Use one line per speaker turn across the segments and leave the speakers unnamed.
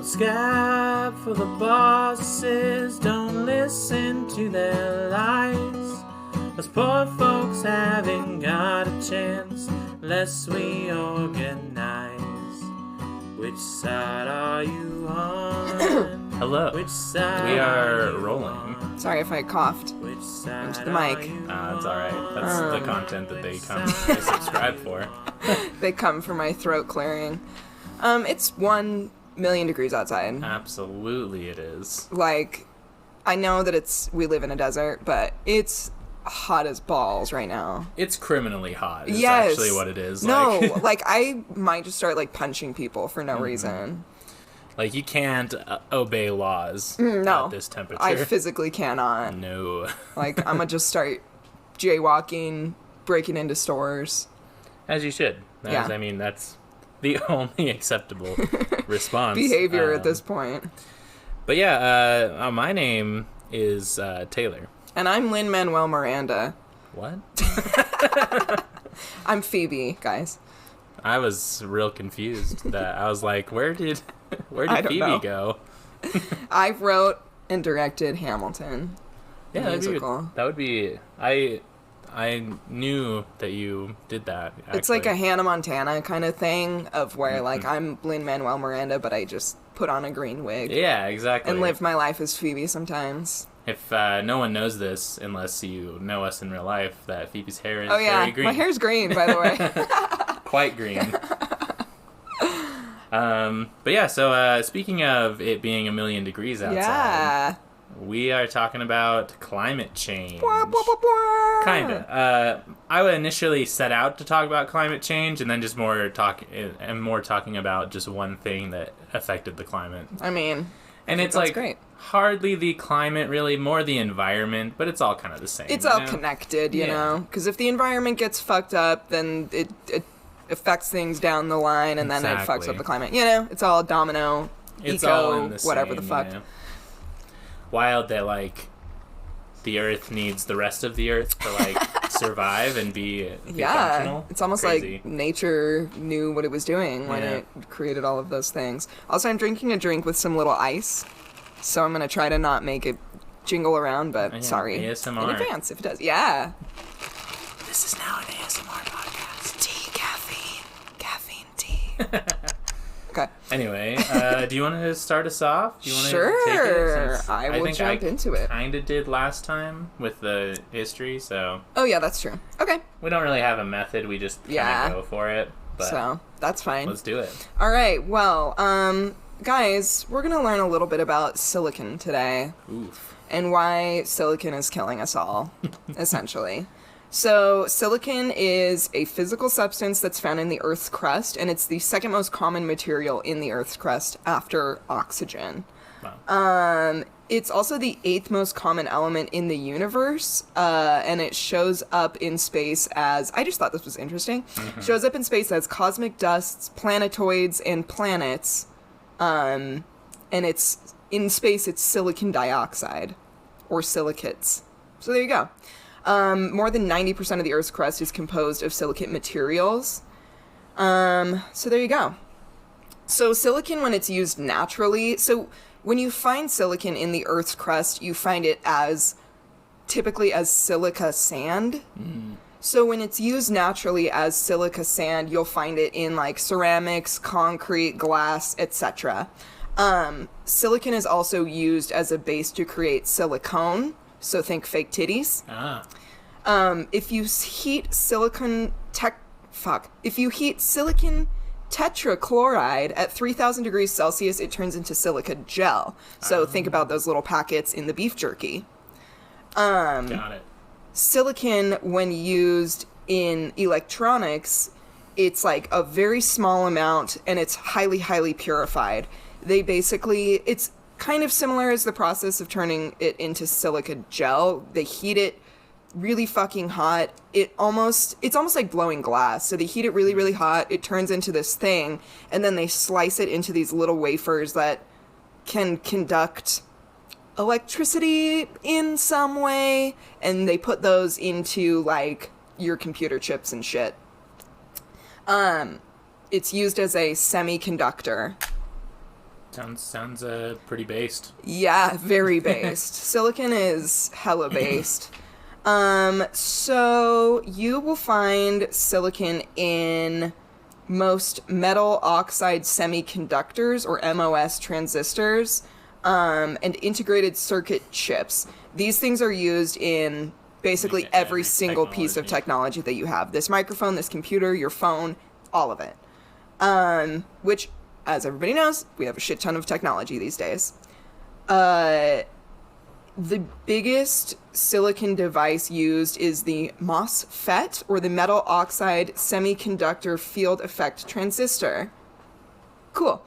scab for the bosses. Don't listen to their lies. Us poor folks haven't got a chance unless we organize. Which side are you on?
Hello.
Which side
We are rolling.
Sorry if I coughed
Which side
into the mic.
It's alright. That's the content that they subscribe for.
They come for my throat clearing. It's 1 million degrees outside.
Absolutely it is.
Like, I know that we live in a desert, but it's hot as balls right now.
It's criminally hot is
Yes.
actually what it is.
No,
Like,
like, I might just start, like, punching people for no reason.
like you can't obey laws
No.
at this temperature.
I physically cannot.
No.
Like, I'm gonna just start jaywalking, breaking into stores.
As you should.
Yeah.
I mean, that's the only acceptable response.
Behavior at this point.
But yeah, my name is Taylor.
And I'm Lin-Manuel Miranda.
What?
I'm Phoebe, guys.
I was real confused. That I was like, where did
I don't
Phoebe
know.
go?
I wrote and directed Hamilton.
Yeah,
the musical.
that would be. I knew that you did that. Actually.
It's like a Hannah Montana kind of thing of where, like, I'm Lin-Manuel Miranda, but I just put on a green wig.
Yeah, exactly.
And live my life as Phoebe sometimes.
If no one knows this, unless you know us in real life, that Phoebe's hair is
Oh, yeah.
very green.
My hair's green, by the way.
Quite green. But yeah, so speaking of it being 1 million degrees outside,
Yeah.
we are talking about climate change.
Bwah, bwah, bwah, bwah.
Kinda. I would initially set out to talk about climate change, and then just more talking about just one thing that affected the climate.
I mean,
And it's
that's
like
great.
hardly the climate, really, more the environment, but it's all kind of the same.
It's
you
all
know?
connected, you
Yeah.
know? Because if the environment gets fucked up, then it affects things down the line, and then it fucks
Exactly.
up the climate. You know? It's all domino,
It's
eco,
all in the
whatever
same,
the fuck.
you know? Wild that, like, the Earth needs the rest of the Earth to, like, survive and be
Yeah,
functional.
it's almost
Crazy.
like nature knew what it was doing when
Yeah.
it created all of those things. Also, I'm drinking a drink with some little ice, so I'm going to try to not make it jingle around, but
Yeah,
sorry.
ASMR.
In advance, if it does. Yeah.
This is now an ASMR podcast.
Tea, caffeine, tea. Okay.
Anyway, do you want to start us off? Do you want
Sure.
to take it? Since
I will
think
jump into it.
Kind of did last time with the history, so
Oh, yeah, that's true. Okay.
we don't really have a method. We just kind of
Yeah.
go for it. But
So, that's fine.
let's do it.
All right, well, guys, we're going to learn a little bit about silicon today.
Oof.
And why silicon is killing us all, essentially. So, silicon is a physical substance that's found in the Earth's crust, and it's the second most common material in the Earth's crust after oxygen.
Wow.
It's also the 8th most common element in the universe, and it shows up in space as, I just thought this was interesting, shows up in space as cosmic dusts, planetoids, and planets, and it's, in space, it's silicon dioxide, or silicates. So there you go. More than 90% of the Earth's crust is composed of silicate materials. So there you go. So silicon, when it's used naturally, so when you find silicon in the Earth's crust, you find it typically as silica sand. So when it's used naturally as silica sand, you'll find it in like ceramics, concrete, glass, etc. Silicon is also used as a base to create silicone. So think fake titties. If you heat silicon tetrachloride at 3,000 degrees Celsius, it turns into silica gel. So think about those little packets in the beef jerky.
Got it.
Silicon, when used in electronics, it's like a very small amount, and it's highly, highly purified. It's kind of similar as the process of turning it into silica gel. They heat it really fucking hot. It's almost like blowing glass. So they heat it really, really hot. It turns into this thing, and then they slice it into these little wafers that can conduct electricity in some way, and they put those into like your computer chips and shit. It's used as a semiconductor.
Sounds pretty based.
Yeah, very based. Silicon is hella based. So you will find silicon in most metal oxide semiconductors, or MOS transistors, and integrated circuit chips. These things are used in basically every single piece of technology that you have. This microphone, this computer, your phone, all of it. Which, as everybody knows, we have a shit ton of technology these days. The biggest silicon device used is the MOSFET, or the metal oxide semiconductor field effect transistor. Cool.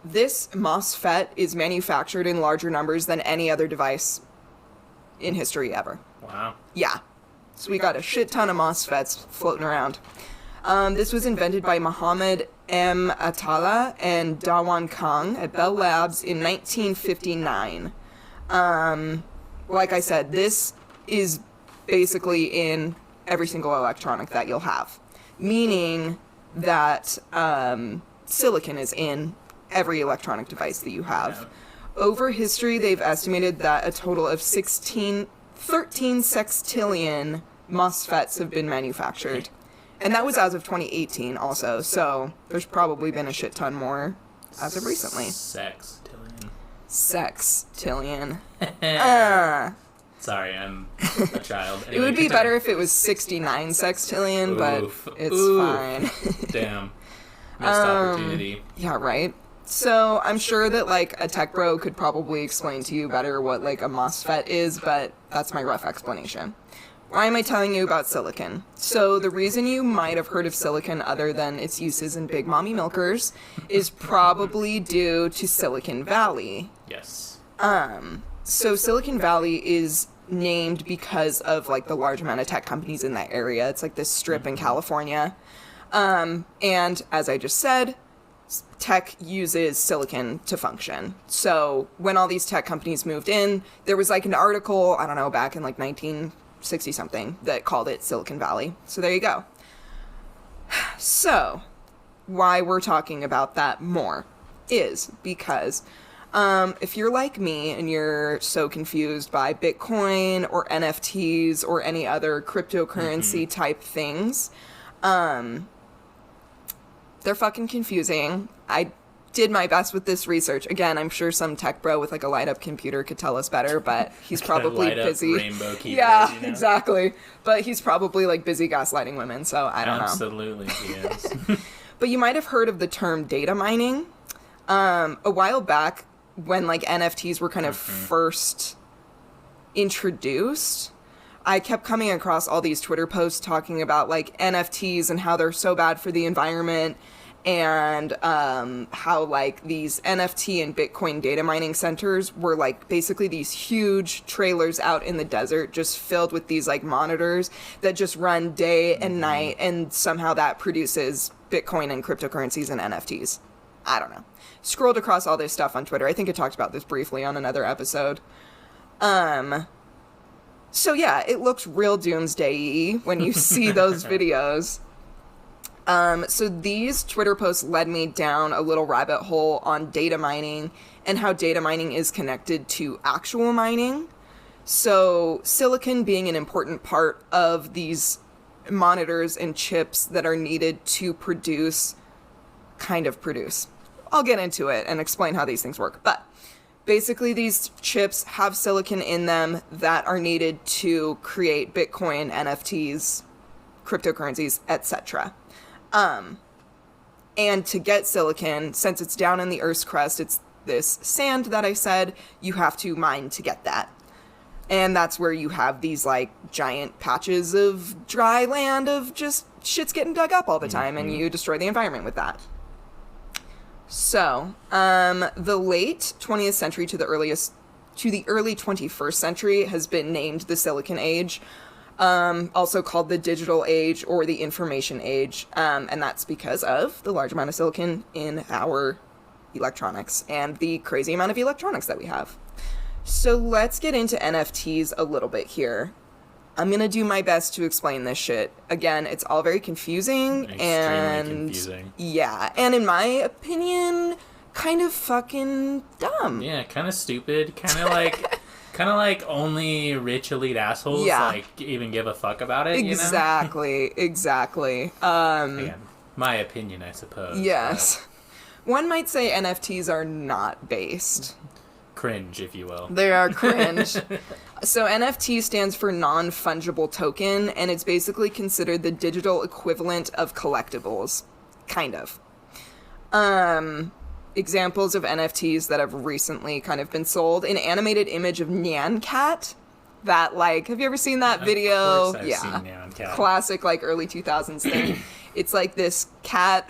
This MOSFET is manufactured in larger numbers than any other device in history ever.
Wow.
Yeah. So we got a shit ton of MOSFETs floating around. This was invented by Mohammed M. Atala and Dawan Kang at Bell Labs in 1959. Like I said, this is basically in every single electronic that you'll have, meaning that silicon is in every electronic device that you have. Over history, they've estimated that a total of 13 sextillion MOSFETs have been manufactured. And that was as of 2018 also, so there's probably been a shit ton more as of recently. Sextillion.
Sorry, I'm a child.
It would be better if it was 69 sextillion, but it's fine.
Damn. Missed opportunity.
Yeah, right? So I'm sure that, like, a tech bro could probably explain to you better what, like, a MOSFET is, but that's my rough explanation. Why am I telling you about silicon? So the reason you might have heard of silicon other than its uses in Big Mommy Milkers is probably due to Silicon Valley.
Yes.
So Silicon Valley is named because of, like, the large amount of tech companies in that area. It's like this strip in California. And as I just said, tech uses silicon to function. So when all these tech companies moved in, there was like an article, I don't know, back in like 1960 something that called it Silicon Valley. So there you go. So why we're talking about that more is because if you're like me and you're so confused by Bitcoin or NFTs or any other cryptocurrency type things, they're fucking confusing. I did my best with this research. Again, I'm sure some tech bro with like a light up computer could tell us better, but he's probably busy.
Rainbow keyboard,
yeah,
you know?
Exactly. But he's probably like busy gaslighting women, so I don't know.
Absolutely, he is.
But you might have heard of the term data mining. A while back, when like NFTs were kind of first introduced, I kept coming across all these Twitter posts talking about like NFTs and how they're so bad for the environment, and how like these NFT and Bitcoin data mining centers were like basically these huge trailers out in the desert just filled with these like monitors that just run day and night, and somehow that produces Bitcoin and cryptocurrencies and NFTs. I don't know. Scrolled across all this stuff on Twitter. I think I talked about this briefly on another episode. So yeah, it looks real doomsday-y when you see those videos. So these Twitter posts led me down a little rabbit hole on data mining and how data mining is connected to actual mining. So silicon being an important part of these monitors and chips that are needed to produce. I'll get into it and explain how these things work. But basically these chips have silicon in them that are needed to create Bitcoin, NFTs, cryptocurrencies, etc. And to get silicon, since it's down in the Earth's crust, it's this sand that I said, you have to mine to get that. And that's where you have these like giant patches of dry land of just shit's getting dug up all the time, and you destroy the environment with that. So, the late 20th century to the early 21st century has been named the Silicon Age, also called the Digital Age or the Information Age, and that's because of the large amount of silicon in our electronics and the crazy amount of electronics that we have. So let's get into NFTs a little bit here. I'm gonna do my best to explain this shit. Again, it's all very confusing.
Extremely confusing.
Yeah, and in my opinion, kind of fucking dumb.
Yeah, kind of stupid. Kind of like only rich elite assholes like even give a fuck about it.
Exactly.
You know?
Exactly.
Again, my opinion, I suppose.
Yes. One might say NFTs are not based.
Cringe, if you will.
They are cringe. So NFT stands for non-fungible token, and it's basically considered the digital equivalent of collectibles. Kind of. Examples of NFTs that have recently kind of been sold. An animated image of Nyan Cat. That, like, have you ever seen that video?
Of course I've seen Nyan Cat.
Classic, like, early 2000s thing. It's like this cat...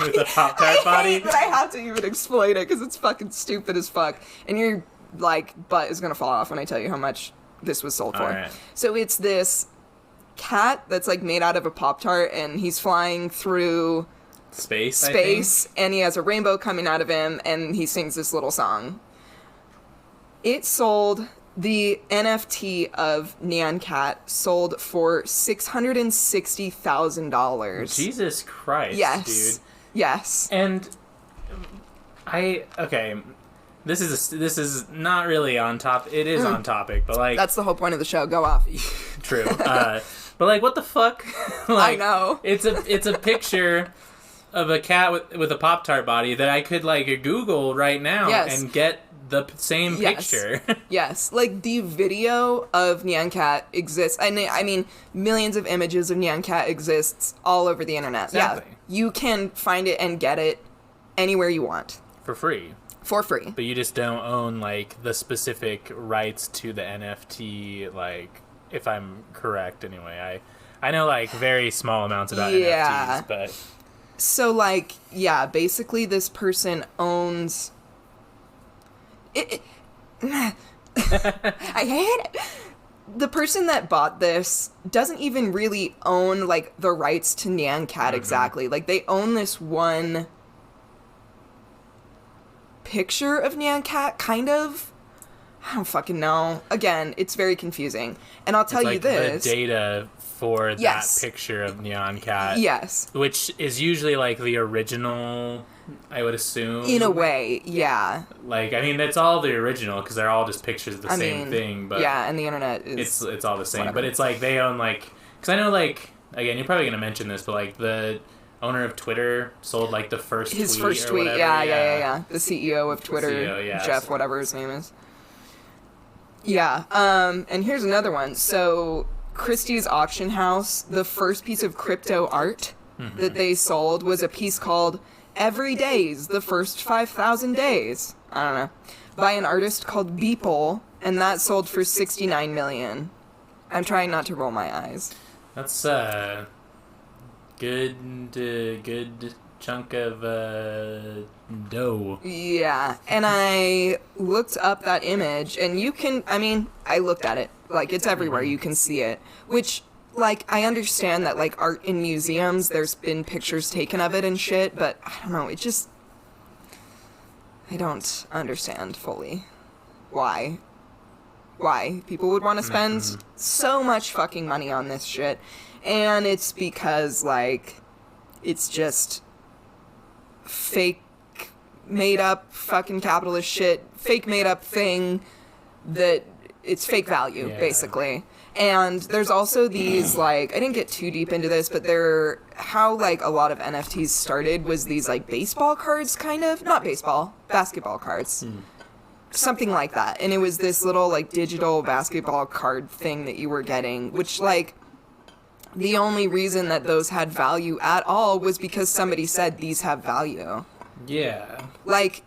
With a Pop-Tart body?
But I have to even explain it because it's fucking stupid as fuck. And your, like, butt is going to fall off when I tell you how much this was sold for.
Right.
So it's this cat that's, like, made out of a Pop-Tart, and he's flying through
space,
and he has a rainbow coming out of him, and he sings this little song. It sold... The NFT of Nyan Cat sold for $660,000.
Jesus Christ,
yes.
dude.
Yes.
And this is not really on top. It is on topic, but like
that's the whole point of the show. Go off.
True. But like, what the fuck? Like,
I know.
It's a picture of a cat with a Pop-Tart body that I could like Google right now and get the same picture.
Yes. Like, the video of Nyan Cat exists. I mean, millions of images of Nyan Cat exists all over the internet.
Exactly.
Yeah. You can find it and get it anywhere you want.
For free.
For free.
But you just don't own, like, the specific rights to the NFT, like, if I'm correct anyway. I know, like, very small amounts about NFTs, but...
So, like, yeah, basically this person owns... I hate it. The person that bought this doesn't even really own, like, the rights to Nyan Cat exactly. Like, they own this one picture of Nyan Cat, kind of. I don't fucking know. Again, it's very confusing. And I'll tell you this.
The data for that picture of Nyan Cat.
Yes.
Which is usually, like, the original... I would assume.
In a way, yeah.
Like, I mean, it's all the original because they're all just pictures of the same thing. But
yeah, and the internet is...
It's all the same.
Whatever.
But it's like they own, like... Because I know, like... Again, you're probably going to mention this, but, like, the owner of Twitter sold, like, the first tweet.
His first tweet,
whatever.
Yeah. The CEO of Twitter, Jeff, whatever his name is. Yeah, and here's another one. So, Christie's auction house, the first piece of crypto art that they sold was a piece called... Every Day's the First 5,000 Days. I don't know. By an artist called Beeple, and that sold for $69 million. I'm trying not to roll my eyes.
That's good chunk of dough.
Yeah, and I looked up that image, and you can, I mean, I looked at it. Like, it's everywhere. You can see it. Which... Like, I understand that, like, art in museums, there's been pictures taken of it and shit, but I don't know, it just... I don't understand fully why people would want to spend so much fucking money on this shit. And it's because, like, it's just fake, made-up fucking capitalist shit, fake made-up thing that it's fake value, basically. And there's also these, like, I didn't get too deep into this, but how, like, a lot of NFTs started was these, like, baseball cards, kind of. Not baseball, basketball cards. Something like that. And it was this little, like, digital basketball card thing that you were getting, which, like, the only reason that those had value at all was because somebody said these have value.
Yeah.
Like...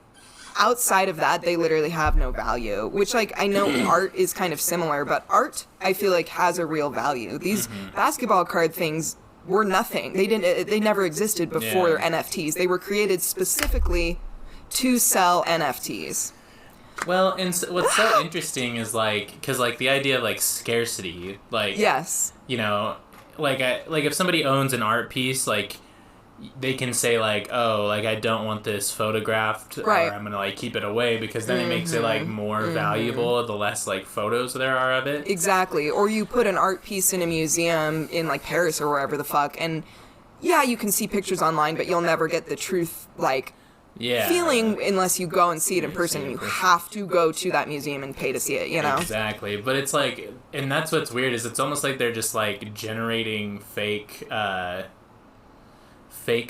Outside of that, they literally have no value, which, like, I know art is kind of similar, but art, I feel like, has a real value. These basketball card things were nothing. They never existed before NFTs. They were created specifically to sell NFTs.
Well, and what's so interesting is, like, because, like, the idea of, like, scarcity, like, you know, like if somebody owns an art piece, like, they can say, like, oh, like, I don't want this photographed, or I'm gonna, like, keep it away, because then it makes it, like, more valuable the less, like, photos there are of it.
Exactly. Or you put an art piece in a museum in, like, Paris or wherever the fuck, and, yeah, you can see pictures online, but you'll never get the truth, like, feeling unless you go and see it in person. You have to go to that museum and pay to see it, you know?
Exactly. But it's like, and that's what's weird, is it's almost like they're just like generating fake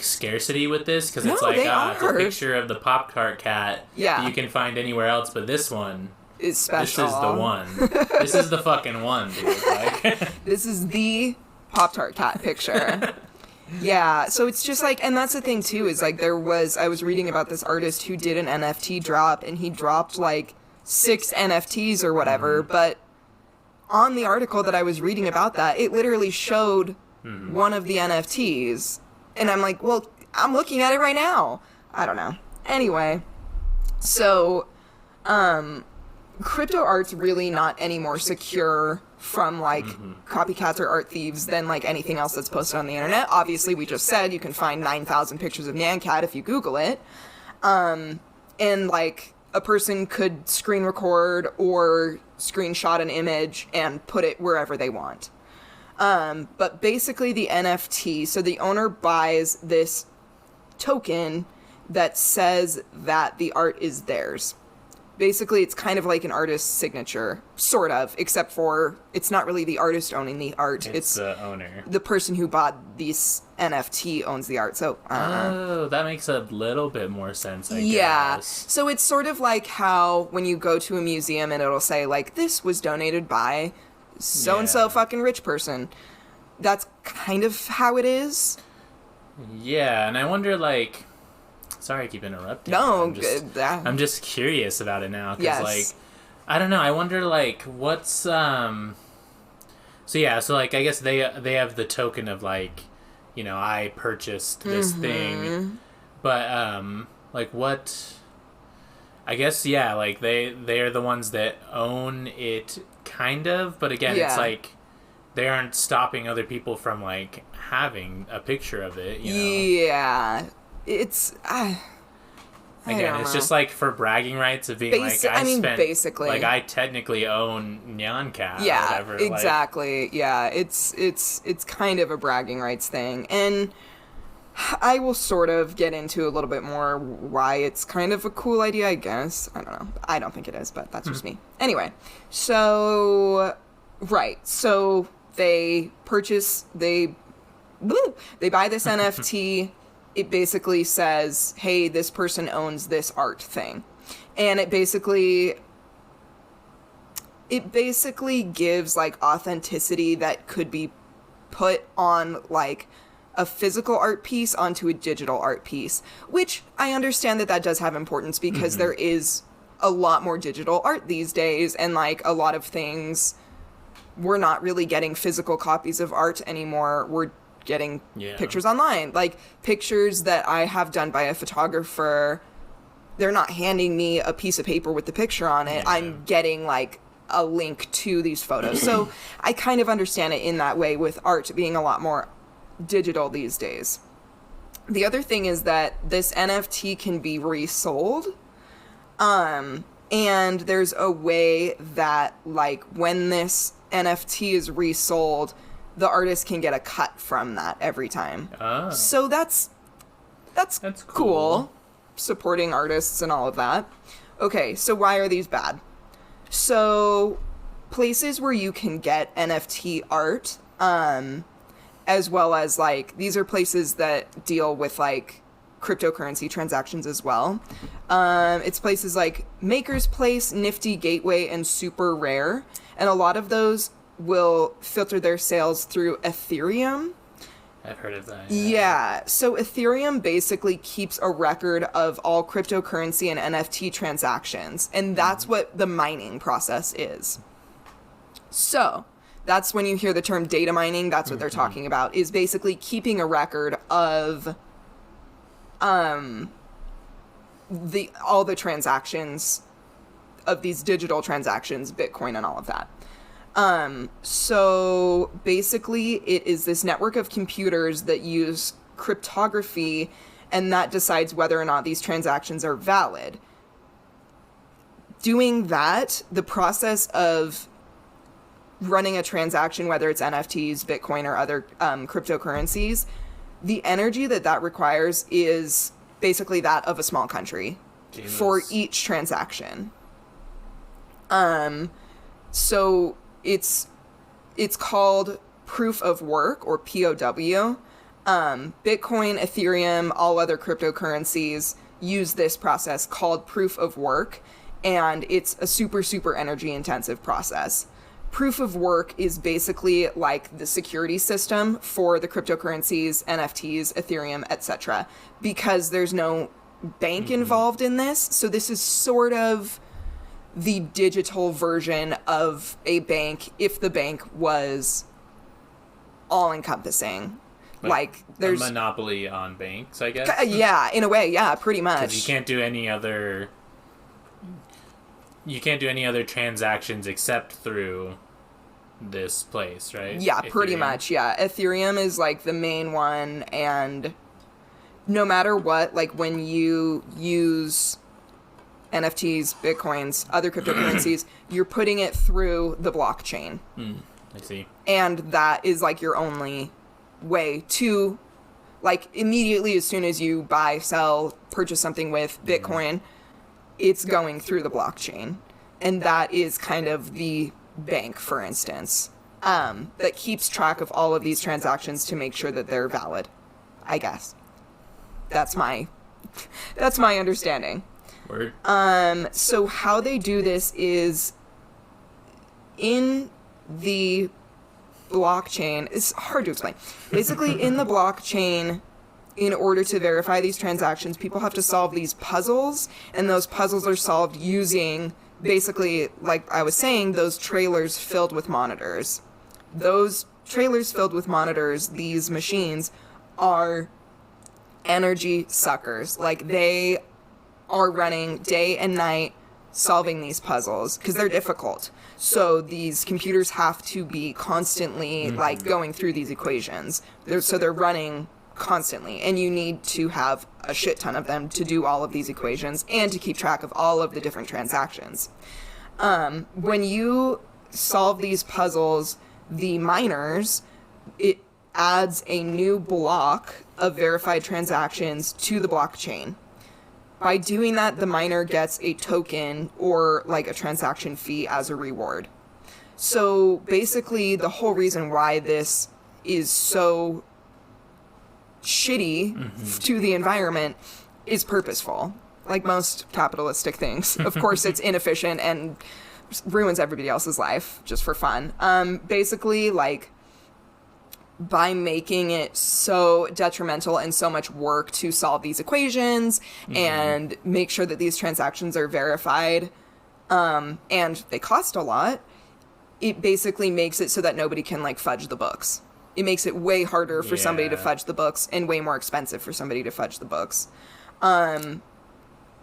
scarcity with this, because it's like, it's a picture of the Pop-Tart cat that you can find anywhere else, but this one
is special.
This is the one. This is the fucking one, dude. Like,
this is the Pop-Tart cat picture. Yeah, so it's just like, and that's the thing too, is like I was reading about this artist who did an NFT drop, and he dropped like 6 NFTs or whatever, but on the article that I was reading about that, it literally showed one of the NFTs. And I'm like, well, I'm looking at it right now. I don't know. Anyway, so crypto art's really not any more secure from like copycats or art thieves than like anything else that's posted on the internet. Obviously, we just said you can find 9,000 pictures of Nyan Cat if you Google it. And like a person could screen record or screenshot an image and put it wherever they want. But basically the NFT, so the owner buys this token that says that the art is theirs. Basically, it's kind of like an artist's signature, sort of, except for it's not really the artist owning the art.
It's the owner.
The person who bought this NFT owns the art, so...
Oh, that makes a little bit more sense, I guess.
So it's sort of like how when you go to a museum and it'll say, like, this was donated by so-and-so fucking rich person. That's kind of how it is. Yeah,
and I wonder, like... Sorry I keep interrupting.
No,
I'm just curious about it now, because, like, I don't know, I wonder, like, what's, So, like, I guess they have the token of, like, you know, I purchased this thing, but, like, what... I guess, like, they are the ones that own it, kind of, but again, it's like, they aren't stopping other people from, like, having a picture of it, you know?
Yeah. It's...
Again, it's just, like, for bragging rights of being, basically. Like, I technically own Nyan Cat, or whatever.
Exactly. Like, yeah, it's kind of a bragging rights thing, and... I will sort of get into a little bit more why it's kind of a cool idea, I guess. I don't know. I don't think it is, but that's just me. Anyway, so... Right. So they buy this NFT. It basically says, hey, this person owns this art thing. And it basically gives, like, authenticity that could be put on, like... a physical art piece onto a digital art piece, which I understand that does have importance because there is a lot more digital art these days, and like a lot of things, we're not really getting physical copies of art anymore. We're getting pictures online, like pictures that I have done by a photographer. They're not handing me a piece of paper with the picture on it. I'm getting like a link to these photos. So I kind of understand it in that way, with art being a lot more digital these days. The other thing is that this NFT can be resold, and there's a way that, like, when this NFT is resold, the artist can get a cut from that every time. So that's cool. Supporting artists and all of that. Okay, so why are these bad? So places where you can get NFT art, as well as, like, these are places that deal with, like, cryptocurrency transactions as well. It's places like Maker's Place, Nifty Gateway, and Super Rare. And a lot of those will filter their sales through Ethereum.
I've heard of that.
Yeah. So Ethereum basically keeps a record of all cryptocurrency and NFT transactions. And that's what the mining process is. So... that's when you hear the term data mining, that's what they're talking about, is basically keeping a record of all the transactions of these digital transactions, Bitcoin and all of that. So basically it is this network of computers that use cryptography, and that decides whether or not these transactions are valid. Doing that, the process of running a transaction, whether it's NFTs, Bitcoin, or other cryptocurrencies, the energy that requires is basically that of a small country for each transaction. So it's called proof of work, or POW. Bitcoin, Ethereum, all other cryptocurrencies use this process called proof of work, and it's a super, super energy intensive process. Proof of work is basically like the security system for the cryptocurrencies, NFTs, Ethereum, etc., because there's no bank involved in this. So this is sort of the digital version of a bank if the bank was all encompassing. Like there's
a monopoly on banks, I guess.
Yeah, in a way, yeah, pretty much.
'Cause you can't do any other transactions except through this place, right?
Yeah, pretty much. Yeah, Ethereum is like the main one, and no matter what, like when you use NFTs, Bitcoins, other cryptocurrencies, you're putting it through the blockchain.
I see.
And that is like your only way to, like, immediately as soon as you buy, sell, purchase something with Bitcoin, it's going through the blockchain. And that is kind of the bank, for instance, that keeps track of all of these transactions to make sure that they're valid, I guess. That's my understanding.
Word.
So how they do this is in the blockchain. It's hard to explain. Basically, in the blockchain, in order to verify these transactions, people have to solve these puzzles, and those puzzles are solved using, basically, like I was saying, those trailers filled with monitors. Those trailers filled with monitors, these machines, are energy suckers. Like, they are running day and night solving these puzzles because they're difficult. So these computers have to be constantly like going through these equations. They're running constantly, and you need to have a shit ton of them to do all of these equations and to keep track of all of the different transactions. When you solve these puzzles, the miners, it adds a new block of verified transactions to the blockchain. By doing that, the miner gets a token or like a transaction fee as a reward. So basically, the whole reason why this is so shitty to the environment is purposeful. Like most capitalistic things. Of course, it's inefficient and ruins everybody else's life just for fun. Basically, like, by making it so detrimental and so much work to solve these equations and make sure that these transactions are verified, and they cost a lot, it basically makes it so that nobody can, like, fudge the books. It makes it way harder for somebody to fudge the books and way more expensive for somebody to fudge the books.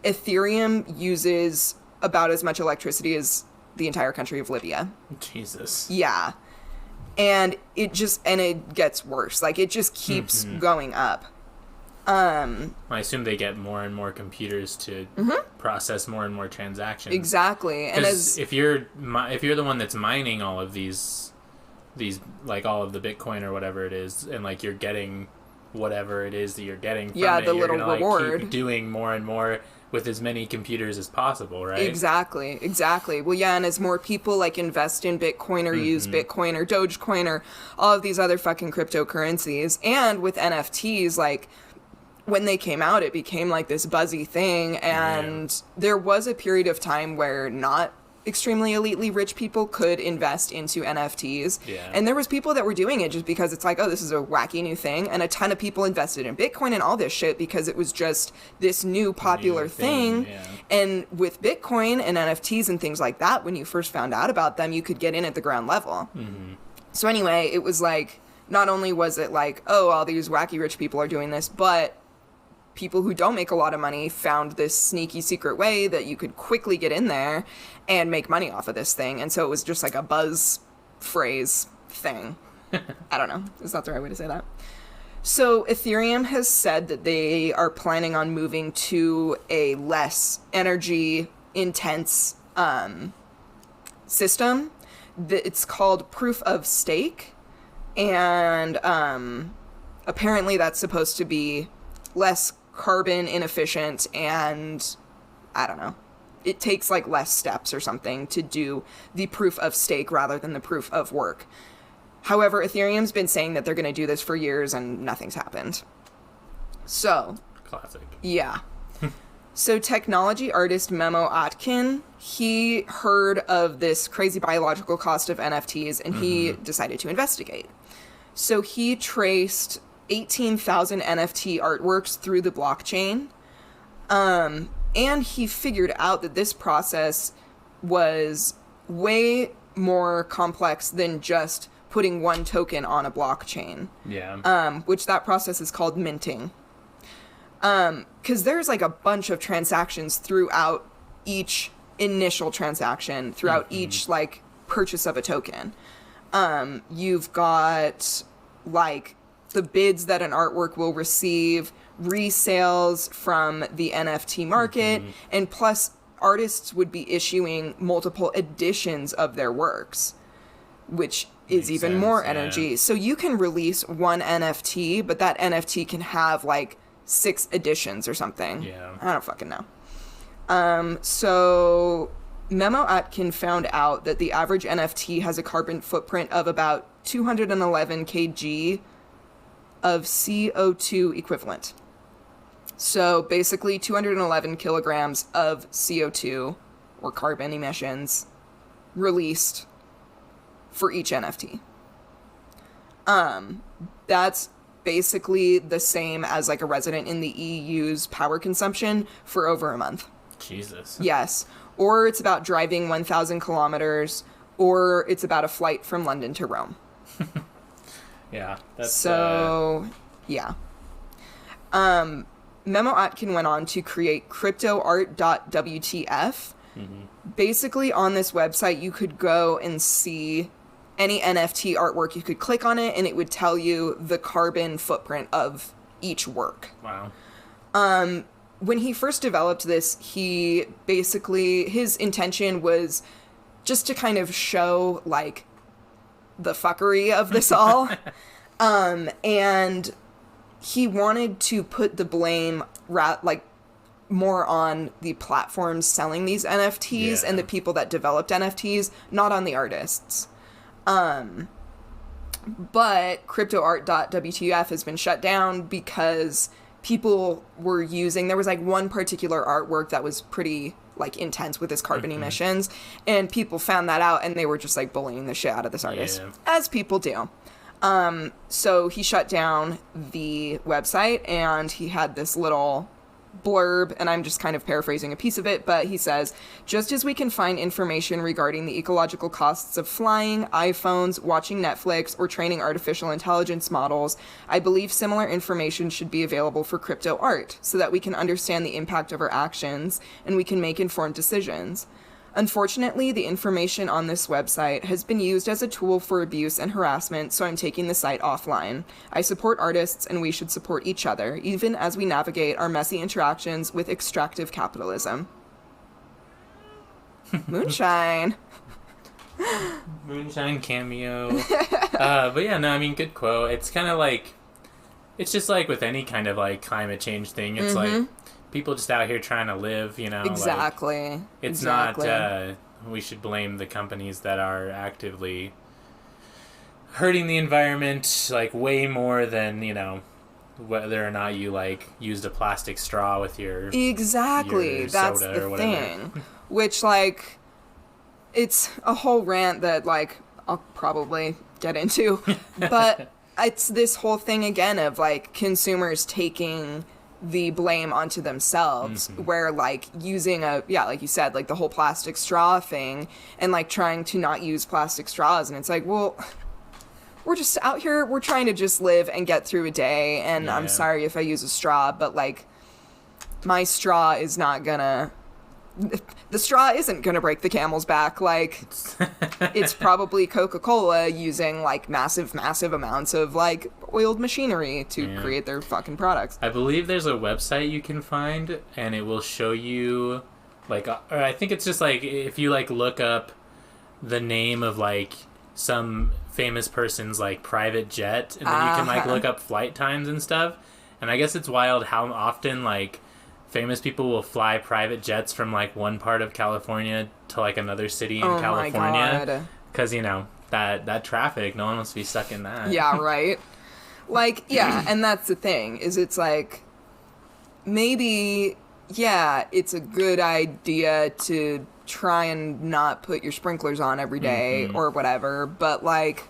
Ethereum uses about as much electricity as the entire country of Libya.
Jesus.
Yeah. And it gets worse. Like, it just keeps going up.
I assume they get more and more computers to process more and more transactions.
Exactly. And as
if you're the one that's mining all of these like all of the Bitcoin or whatever it is, and like you're getting whatever it is that you're getting from it,
the little
gonna,
reward,
like, keep doing more and more with as many computers as possible, right?
Exactly. Well, yeah, and as more people like invest in Bitcoin or use Bitcoin or Dogecoin or all of these other fucking cryptocurrencies, and with NFTs, like, when they came out, it became like this buzzy thing, and there was a period of time where not extremely elitely rich people could invest into NFTs. Yeah. And there was people that were doing it just because it's like, oh, this is a wacky new thing. And a ton of people invested in Bitcoin and all this shit because it was just this new popular thing. Yeah. And with Bitcoin and NFTs and things like that, when you first found out about them, you could get in at the ground level. So anyway, it was like, not only was it like, oh, all these wacky rich people are doing this, but people who don't make a lot of money found this sneaky secret way that you could quickly get in there and make money off of this thing. And so it was just like a buzz phrase thing. I don't know. Is that the right way to say that? So Ethereum has said that they are planning on moving to a less energy intense system. It's called proof of stake. And apparently that's supposed to be less carbon inefficient, and I don't know. It takes like less steps or something to do the proof of stake rather than the proof of work. However, Ethereum's been saying that they're going to do this for years and nothing's happened. So.
Classic.
Yeah. So technology artist Memo Atkin, he heard of this crazy biological cost of NFTs and he decided to investigate. So he traced 18,000 NFT artworks through the blockchain. And he figured out that this process was way more complex than just putting one token on a blockchain.
Yeah.
Which that process is called minting. Because there's like a bunch of transactions throughout each initial transaction, throughout each like purchase of a token. You've got like the bids that an artwork will receive, resales from the NFT market, and plus artists would be issuing multiple editions of their works, which is even sense, more energy. Yeah. So you can release one NFT, but that NFT can have like 6 editions or something.
Yeah.
I don't fucking know. So Memo Atkin found out that the average NFT has a carbon footprint of about 211 kg of CO2 equivalent. So basically 211 kilograms of CO2 or carbon emissions released for each NFT. That's basically the same as like a resident in the EU's power consumption for over a month.
Jesus.
Yes. Or it's about driving 1,000 kilometers, or it's about a flight from London to Rome.
Yeah. That's
so, yeah. Memo Atkin went on to create cryptoart.wtf. Basically, on this website, you could go and see any NFT artwork. You could click on it, and it would tell you the carbon footprint of each work.
Wow.
When he first developed this, his intention was just to kind of show, like, the fuckery of this all. And he wanted to put the blame, more on the platforms selling these NFTs and the people that developed NFTs, not on the artists. But cryptoart.wtf has been shut down because people were using, there was like one particular artwork that was pretty like intense with his carbon emissions, and people found that out and they were just like bullying the shit out of this artist, as people do. So he shut down the website and he had this little blurb, and I'm just kind of paraphrasing a piece of it, but he says, just as we can find information regarding the ecological costs of flying, iPhones, watching Netflix, or training artificial intelligence models, I believe similar information should be available for crypto art so that we can understand the impact of our actions and we can make informed decisions. Unfortunately, the information on this website has been used as a tool for abuse and harassment, so I'm taking the site offline. I support artists, and we should support each other, even as we navigate our messy interactions with extractive capitalism. Moonshine.
Moonshine cameo. But yeah, no, I mean, good quote. It's kind of like, it's just like with any kind of like climate change thing. It's like, people just out here trying to live, you know.
Exactly.
Like, it's not, we should blame the companies that are actively hurting the environment, like, way more than, you know, whether or not you, like, used a plastic straw with your
Exactly.
Your
That's
soda
the
or whatever.
thing. Which, like, it's a whole rant that, like, I'll probably get into. But it's this whole thing, again, of, like, consumers taking the blame onto themselves, where like using like you said, like the whole plastic straw thing, and like trying to not use plastic straws, and it's like, well, we're just out here, we're trying to just live and get through a day, and I'm sorry if I use a straw, but like my straw is not gonna, the straw isn't gonna break the camel's back. Like, it's probably Coca-Cola using like massive amounts of like oiled machinery to create their fucking products.
I believe there's a website you can find, and it will show you like, or I think it's just like if you like look up the name of like some famous person's like private jet, and then you can like look up flight times and stuff. And I guess it's wild how often, like, famous people will fly private jets from, like, one part of California to, like, another city in California. Because, you know, that traffic, no one wants to be stuck in that.
Yeah, right? Like, yeah, and that's the thing, is it's like, maybe, yeah, it's a good idea to try and not put your sprinklers on every day or whatever, but, like,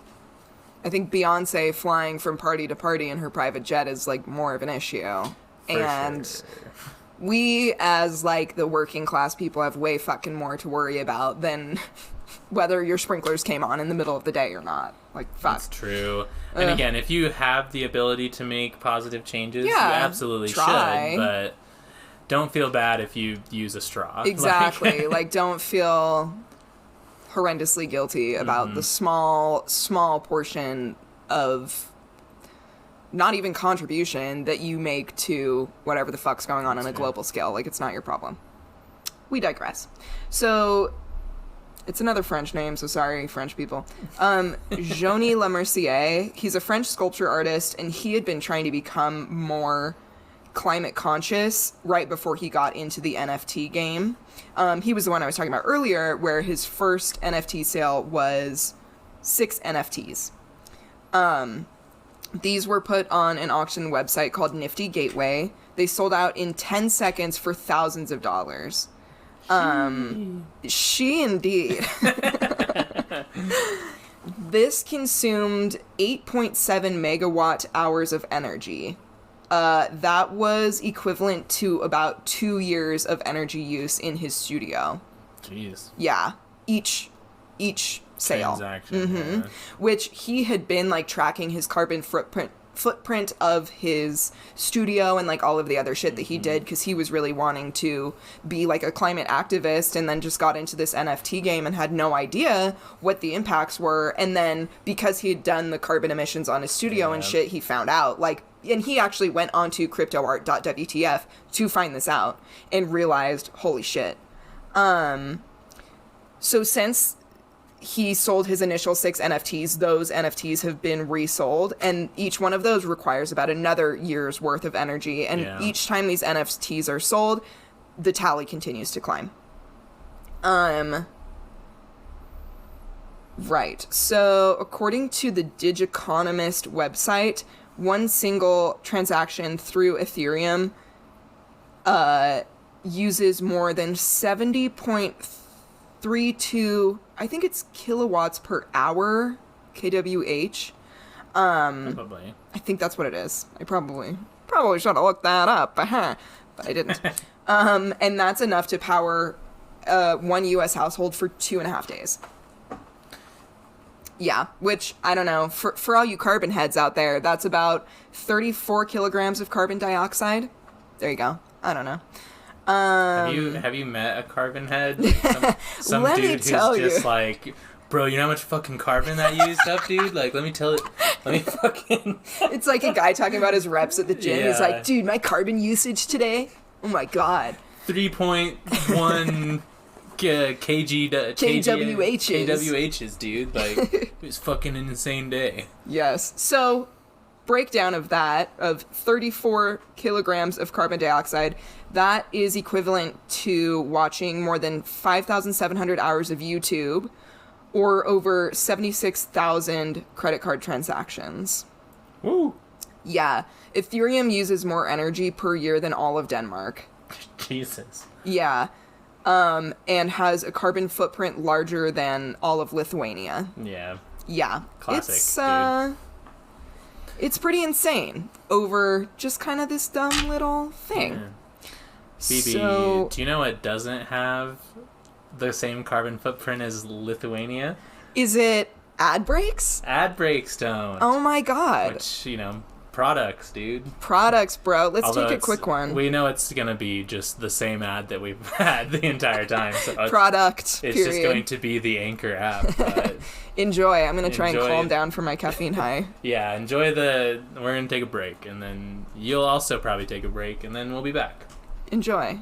I think Beyonce flying from party to party in her private jet is, like, more of an issue. And we, as, like, the working class people, have way fucking more to worry about than whether your sprinklers came on in the middle of the day or not. Like, fuck.
That's true. And again, if you have the ability to make positive changes, you absolutely should, but don't feel bad if you use a straw.
Exactly. Like, don't feel horrendously guilty about the small portion of not even contribution that you make to whatever the fuck's going on a global scale. Like, it's not your problem. We digress. So, it's another French name, so sorry, French people. Johnny Lemercier, he's a French sculpture artist, and he had been trying to become more climate conscious right before he got into the NFT game. He was the one I was talking about earlier, where his first NFT sale was 6 NFTs. These were put on an auction website called Nifty Gateway. They sold out in 10 seconds for thousands of dollars. She indeed. This consumed 8.7 megawatt hours of energy. That was equivalent to about 2 years of energy use in his studio.
Jeez.
Yeah. Each sale.
Transaction. Yeah.
Which he had been, like, tracking his carbon footprint of his studio and, like, all of the other shit that he did, because he was really wanting to be, like, a climate activist, and then just got into this NFT game and had no idea what the impacts were. And then because he had done the carbon emissions on his studio and shit, he found out, like, and he actually went onto cryptoart.wtf to find this out and realized, holy shit. So since he sold his initial 6 NFTs, those NFTs have been resold, and each one of those requires about another year's worth of energy, and each time these NFTs are sold, the tally continues to climb. Right. So, according to the Digiconomist website, one single transaction through Ethereum uses more than 70.32, I think it's kilowatts per hour, kWh.
Probably.
I think that's what it is. I probably should have looked that up, but I didn't. And that's enough to power one U.S. household for 2.5 days. Yeah, which, I don't know, for all you carbon heads out there, that's about 34 kilograms of carbon dioxide. There you go. I don't know.
Have you met a carbon head? Like some
Let
dude
me
who's
tell
just
you.
like, bro, you know how much fucking carbon that used up, dude? Like, let me fucking...
It's like a guy talking about his reps at the gym.
Yeah.
He's like, dude, my carbon usage today? Oh my god.
3.1 kWHs, dude. Like, it was fucking an insane day.
Yes. So, breakdown of that, of 34 kilograms of carbon dioxide, that is equivalent to watching more than 5,700 hours of YouTube, or over 76,000 credit card transactions.
Woo!
Yeah. Ethereum uses more energy per year than all of Denmark.
Jesus.
Yeah. And has a carbon footprint larger than all of Lithuania.
Yeah.
Yeah.
Classic, dude.
It's pretty insane over just kind of this dumb little thing.
Yeah. Phoebe,
so,
do you know what doesn't have the same carbon footprint as Lithuania?
Is it ad breaks?
Ad breaks don't.
Oh my god.
Which, products, dude.
Products, bro. Let's
Although
take a quick one.
We know it's going to be just the same ad that we've had the entire time. So
Product,
it's
period.
just going to be the Anchor app. But
Enjoy. I'm going to try and calm down from my caffeine high.
Yeah, we're going to take a break. And then you'll also probably take a break. And then we'll be back.
Enjoy.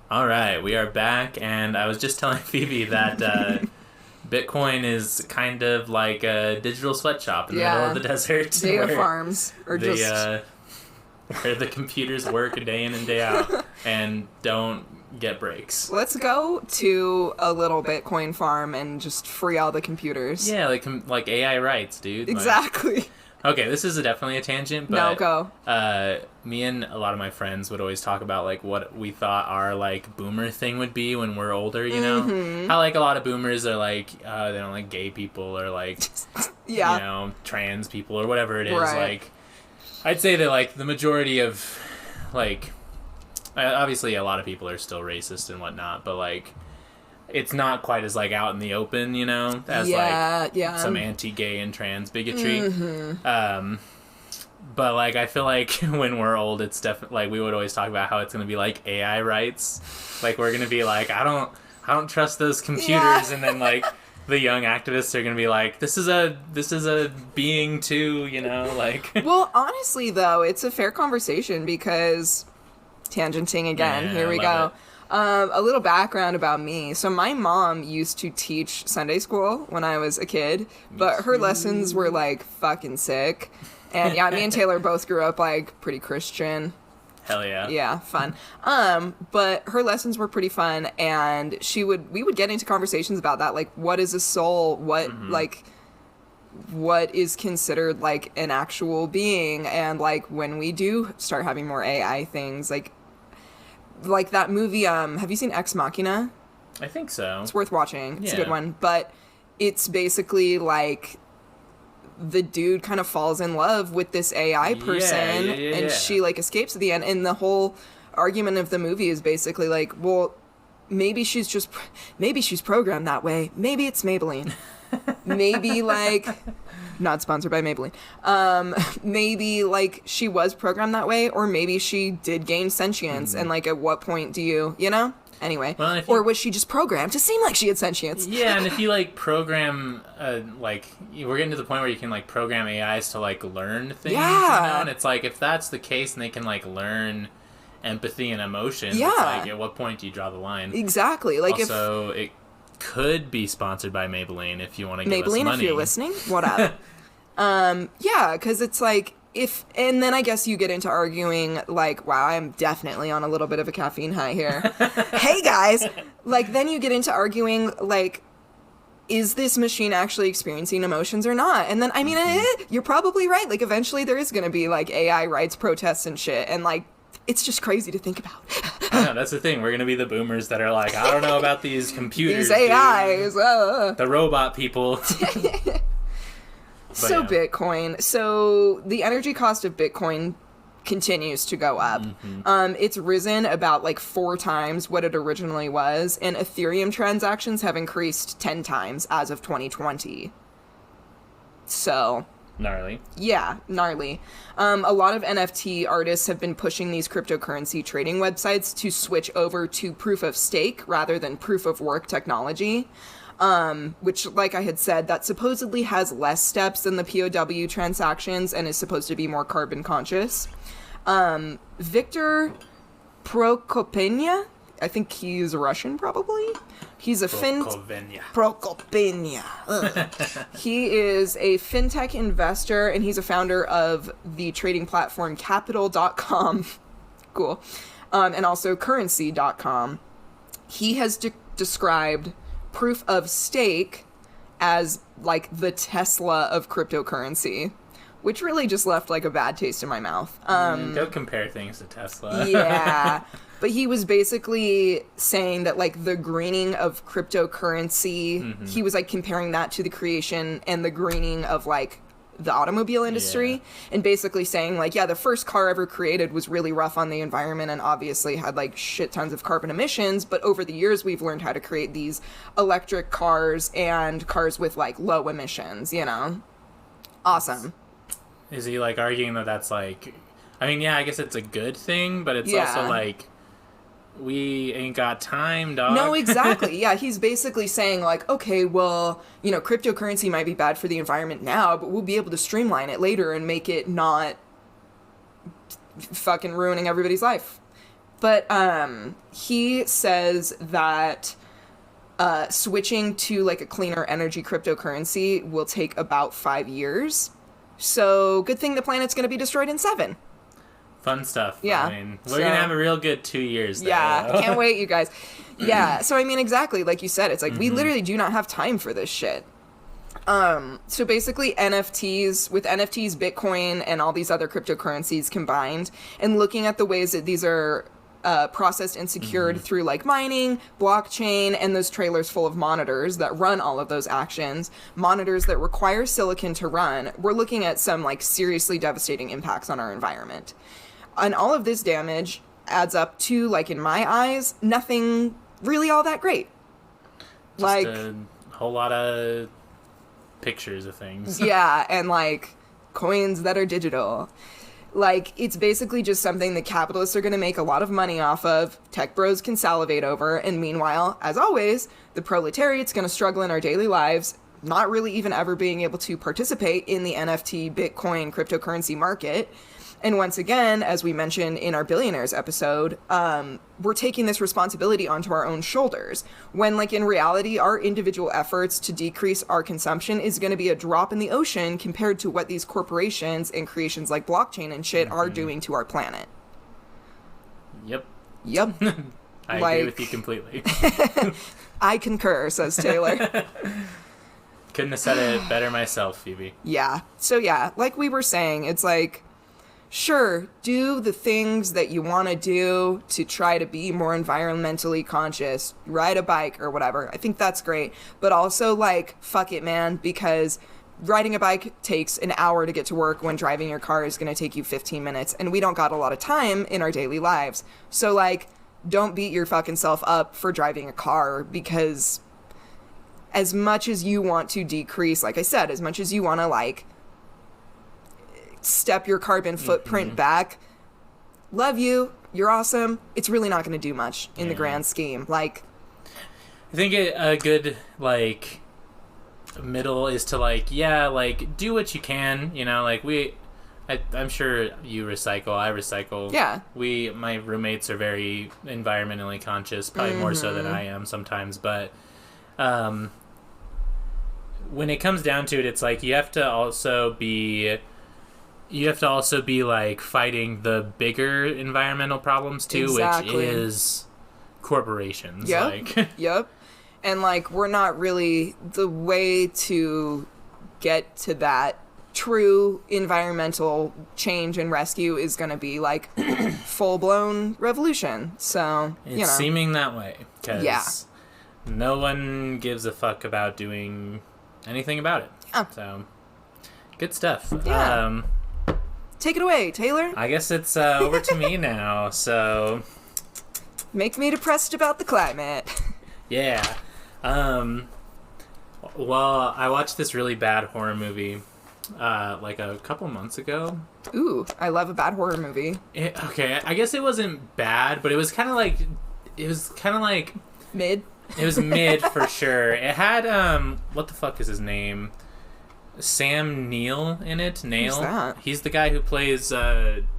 All right, we are back, and I was just telling Phoebe that Bitcoin is kind of like a digital sweatshop in the middle of the desert.
Data farms. Or
where the computers work day in and day out and don't get breaks.
Let's go to a little Bitcoin farm and just free all the computers.
Yeah, like AI rights, dude.
Exactly.
Like, okay, this is definitely a tangent, but...
No, go.
Me and a lot of my friends would always talk about, like, what we thought our, like, boomer thing would be when we're older, you know?
Mm-hmm.
How, like, a lot of boomers are, like, they don't like gay people or, like, you know, trans people or whatever it is.
Right.
Like, I'd say that, like, the majority of, like... Obviously, a lot of people are still racist and whatnot, but, like... It's not quite as, like, out in the open, you know, as, some anti-gay and trans bigotry.
Mm-hmm.
But, like, I feel like when we're old, it's definitely, like, we would always talk about how it's going to be, like, AI rights. Like, we're going to be like, I don't trust those computers. Yeah. And then, like, the young activists are going to be like, this is a being too, you know, like.
Well, honestly, though, it's a fair conversation because, tangenting again, here we go. A little background about me. So my mom used to teach Sunday school when I was a kid, but her lessons were, like, fucking sick. And yeah, me and Taylor both grew up, like, pretty Christian.
Hell yeah.
Yeah, fun. But her lessons were pretty fun, and we would get into conversations about that, like, what is a soul? What, what is considered, like, an actual being? And, like, when we do start having more AI things, like that movie, have you seen Ex Machina?
I think so.
It's worth watching. It's a good one. But it's basically, like, the dude kind of falls in love with this AI person, and she, like, escapes at the end. And the whole argument of the movie is basically, like, well, maybe she's programmed that way. Maybe it's Maybelline. Maybe, like... Not sponsored by Maybelline. Maybe, like, she was programmed that way, or maybe she did gain sentience, and, like, at what point do you know? Anyway. Well, or was she just programmed to seem like she had sentience?
Yeah, and if you, like, program, like, we're getting to the point where you can, like, program AIs to, like, learn things, you know? And it's like, if that's the case and they can, like, learn empathy and emotion, it's like, at what point do you draw the line?
Exactly. Like,
also, it could be sponsored by Maybelline if you want to give us money.
Maybelline, if you're listening, what up? Yeah, because it's like, and then I guess you get into arguing, like, wow, I'm definitely on a little bit of a caffeine high here. Hey, guys! Like, then you get into arguing, like, is this machine actually experiencing emotions or not? And then, I mean, you're probably right. Like, eventually there is going to be, like, AI rights protests and shit, and, like, it's just crazy to think about.
I know, that's the thing. We're going to be the boomers that are like, I don't know about these computers.
These AIs.
The robot people.
So yeah. Bitcoin. So the energy cost of Bitcoin continues to go up. It's risen about, like, 4 times what it originally was, and Ethereum transactions have increased 10 times as of 2020. So...
Gnarly.
Yeah, gnarly. A lot of NFT artists have been pushing these cryptocurrency trading websites to switch over to proof of stake rather than proof of work technology, which, like I had said, that supposedly has less steps than the POW transactions and is supposed to be more carbon conscious. Victor Prokopenya, I think he's Russian, probably. He's a Prokopenya. He is a fintech investor, and he's a founder of the trading platform Capital.com. Cool. And also Currency.com. He has described proof of stake as, like, the Tesla of cryptocurrency, which really just left, like, a bad taste in my mouth.
Don't compare things to Tesla.
Yeah. But he was basically saying that, like, the greening of cryptocurrency, he was, like, comparing that to the creation and the greening of, like, the automobile industry, and basically saying, like, yeah, the first car ever created was really rough on the environment and obviously had, like, shit tons of carbon emissions, but over the years we've learned how to create these electric cars and cars with, like, low emissions, you know? Awesome.
Is he, like, arguing that that's, like... I mean, yeah, I guess it's a good thing, but it's also, like... We ain't got time, dog.
No, exactly. Yeah, he's basically saying, like, okay, well, you know, cryptocurrency might be bad for the environment now, but we'll be able to streamline it later and make it not fucking ruining everybody's life. But he says that switching to like a cleaner energy cryptocurrency will take about 5 years. So good thing the planet's going to be destroyed in 7.
Fun stuff.
Yeah.
I mean, we're going to have a real good 2 years there.
Yeah, can't wait, you guys. Yeah, so I mean, exactly, like you said, it's like, we literally do not have time for this shit. So basically with NFTs, Bitcoin, and all these other cryptocurrencies combined, and looking at the ways that these are processed and secured through like mining, blockchain, and those trailers full of monitors that run all of those actions, monitors that require silicon to run, we're looking at some like seriously devastating impacts on our environment. And all of this damage adds up to, like, in my eyes, nothing really all that great.
Just like a whole lot of pictures of things.
Yeah, and like coins that are digital. Like, it's basically just something that capitalists are going to make a lot of money off of, tech bros can salivate over, and meanwhile, as always, the proletariat's going to struggle in our daily lives, not really even ever being able to participate in the NFT, Bitcoin, cryptocurrency market. And once again, as we mentioned in our Billionaires episode, we're taking this responsibility onto our own shoulders, when, like, in reality, our individual efforts to decrease our consumption is going to be a drop in the ocean compared to what these corporations and creations like blockchain and shit are doing to our planet.
Yep. I agree with you completely.
I concur, says Taylor.
Couldn't have said it better myself, Phoebe.
Yeah. So, yeah, like we were saying, it's like, sure, do the things that you want to do to try to be more environmentally conscious, ride a bike or whatever. I think that's great. But also, like, fuck it, man, because riding a bike takes an hour to get to work when driving your car is going to take you 15 minutes. And we don't got a lot of time in our daily lives. So, like, don't beat your fucking self up for driving a car, because as much as you want to decrease, like I said, as much as you want to, like, step your carbon footprint back, love you, you're awesome, it's really not going to do much in the grand scheme. Like,
I think a good, like, middle is to, like, yeah, like, do what you can, you know, like, I'm sure you recycle, I recycle.
Yeah.
My roommates are very environmentally conscious, probably more so than I am sometimes, but when it comes down to it, it's like, you have to also be like fighting the bigger environmental problems too,
exactly.
Which is corporations.
Yep.
Like.
Yep. And like, we're not really, the way to get to that true environmental change and rescue is going to be like full-blown revolution. So,
it's seeming that way, because no one gives a fuck about doing anything about it.
Yeah.
So, good stuff.
Yeah. Take it away, Taylor.
I guess it's over to me now, so...
Make me depressed about the climate.
Yeah. Well, I watched this really bad horror movie, like a couple months ago.
Ooh, I love a bad horror movie.
Okay, I guess it wasn't bad, but it was kind of like...
Mid?
It was mid, for sure. It had, what the fuck is his name? Sam Neill in it. Nail.
Who's that?
He's the guy who plays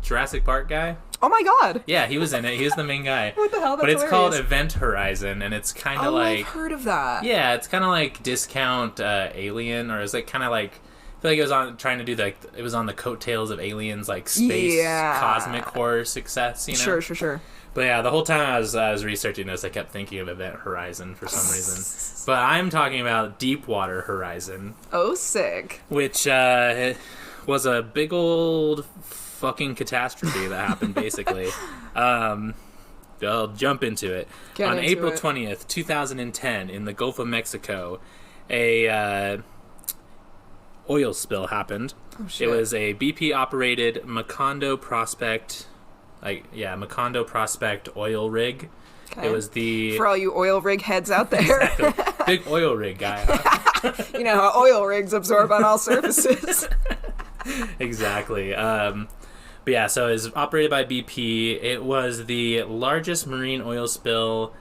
Jurassic Park guy.
Oh my god!
Yeah, he was in it. He was the main guy.
What the hell? That's
But it's
hilarious.
called Event Horizon, and it's kind of like...
I've heard of that.
Yeah, it's kind of like discount Alien, or is it kind of like... I feel like it was on trying to do it was on the coattails of Aliens, like space cosmic horror success, you know?
Sure.
But yeah, the whole time I was researching this, I kept thinking of Event Horizon for some reason. But I'm talking about Deepwater Horizon.
Oh, sick.
Which was a big old fucking catastrophe that happened, basically. I'll jump into it. On April 20th, 2010, in the Gulf of Mexico, a oil spill happened.
Oh, shit.
It was a BP-operated Macondo Prospect oil rig.
Okay.
It was
for all you oil rig heads out there.
Exactly. Big oil rig guy. Huh?
You know how oil rigs absorb on all surfaces.
Exactly. But yeah, so it was operated by BP. It was the largest marine oil spill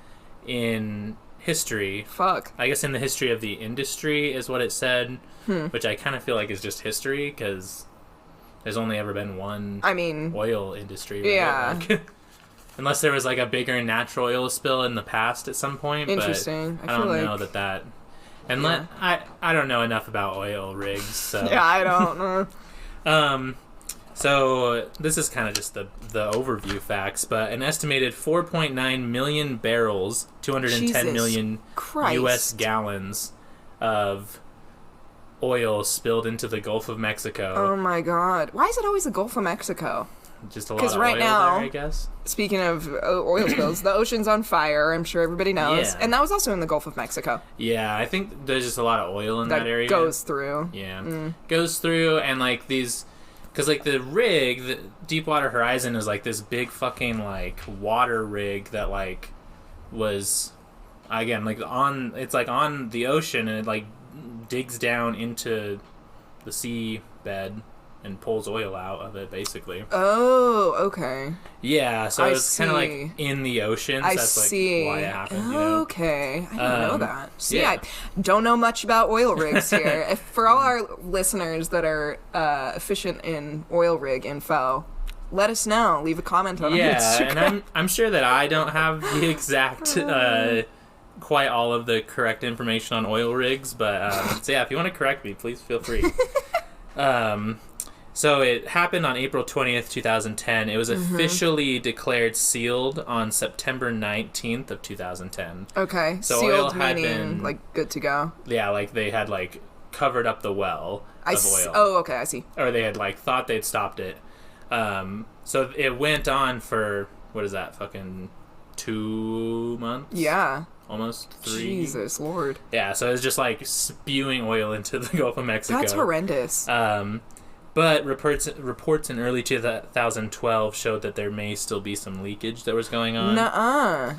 in history.
Fuck.
I guess in the history of the industry is what it said, which I kind of feel like is just history, because there's only ever been one oil industry. Right?
Yeah.
unless there was like a bigger natural oil spill in the past at some point.
Interesting.
But I don't know that. And I don't know enough about oil rigs. So.
Yeah, I don't know.
So this is kind of just the overview facts, but an estimated 4.9 million barrels, 210 million U.S. gallons of oil spilled into the Gulf of Mexico.
Oh my God! Why is it always the Gulf of Mexico?
Just a lot of
right
oil
now,
there, I guess.
Speaking of oil spills, the ocean's on fire. I'm sure everybody knows, and that was also in the Gulf of Mexico.
Yeah, I think there's just a lot of oil in that area.
Goes through.
Yeah, goes through, and like these. Because, like, the rig, the Deepwater Horizon is, like, this big fucking, like, water rig that, like, was, again, like, it's, like, on the ocean, and it, like, digs down into the seabed and pulls oil out of it, basically.
Oh, okay.
Yeah, so it's kind of, like, in the ocean, so that's, like, why it happened, you know?
Okay, I didn't know that. See,
yeah.
I don't know much about oil rigs here. For all our listeners that are efficient in oil rig info, let us know. Leave a comment on our Instagram.
Yeah, and I'm sure that I don't have the exact... quite all of the correct information on oil rigs, but so yeah, if you want to correct me, please feel free. So it happened on April 20th, 2010. It was officially declared sealed on September 19th of 2010.
Okay,
so
sealed
oil had
meaning,
been,
like, good to go?
Yeah, like, they had, like, covered up the well of oil.
Oh, okay, I see.
Or they had, like, thought they'd stopped it. So it went on for, what is that, fucking 2 months?
Yeah.
Almost 3.
Jesus Lord.
Yeah, so it was just, like, spewing oil into the Gulf of Mexico.
That's horrendous.
But reports in early 2012 showed that there may still be some leakage that was going on.
Nuh-uh.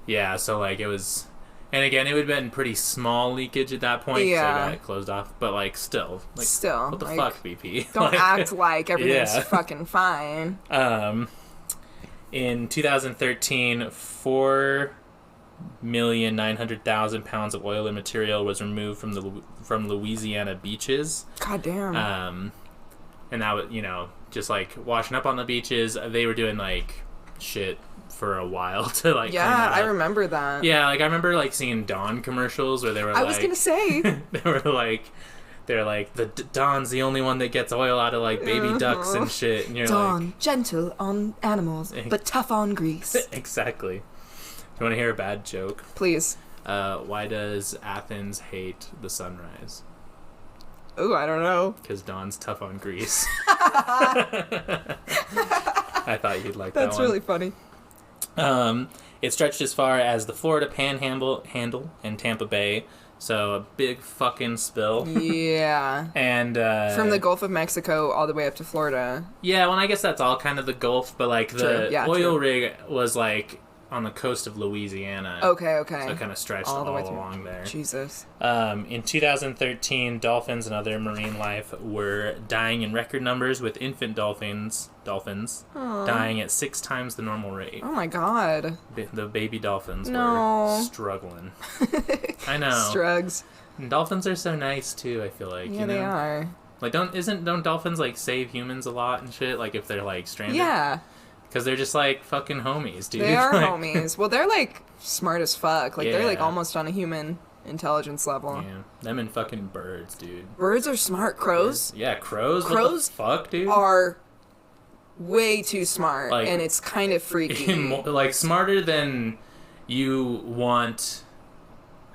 Yeah, so, like, it was... And again, it would have been pretty small leakage at that point, so I got it closed off. But, like, still. Like, what the fuck, BP?
Don't act like everything's fucking fine.
In 2013, 4,900,000 pounds of oil and material was removed from Louisiana beaches.
God damn.
And that was, you know, just, like, washing up on the beaches. They were doing, like, shit for a while to, like,
yeah,
clean that up.
I remember that.
Yeah, like, I remember, like, seeing Dawn commercials where they were,
I was gonna say.
they're like, the Dawn's the only one that gets oil out of, like, baby ducks and shit. And you're
Dawn,
like...
gentle on animals, but tough on grease.
Exactly. You want to hear a bad joke?
Please.
Why does Athens hate the sunrise?
Ooh, I don't know.
Because Dawn's tough on grease. I thought you'd like that one.
That's really funny.
It stretched as far as the Florida Panhandle and Tampa Bay. So a big fucking spill.
Yeah.
And
from the Gulf of Mexico all the way up to Florida.
Yeah, well, I guess that's all kind of the Gulf, but like the oil rig was like on the coast of Louisiana.
Okay.
So it kind of stretched all the way along there.
Jesus.
In 2013, dolphins and other marine life were dying in record numbers, with infant dolphins dying at 6 times the normal rate.
Oh my God.
The baby dolphins were struggling. I know.
Strugs.
And dolphins are so nice too, I feel like.
Yeah,
you know?
they are.
Like, don't dolphins like save humans a lot and shit? Like if they're like stranded?
Yeah.
Because they're just, like, fucking homies, dude.
They are homies. Well, they're, like, smart as fuck. Like, they're, like, almost on a human intelligence level.
Yeah. Them and fucking birds, dude.
Birds are smart. Crows?
Yeah, crows?
Crows
what the fuck, dude?
Are way too smart,
like,
and it's kind of freaky.
Like, smarter than you want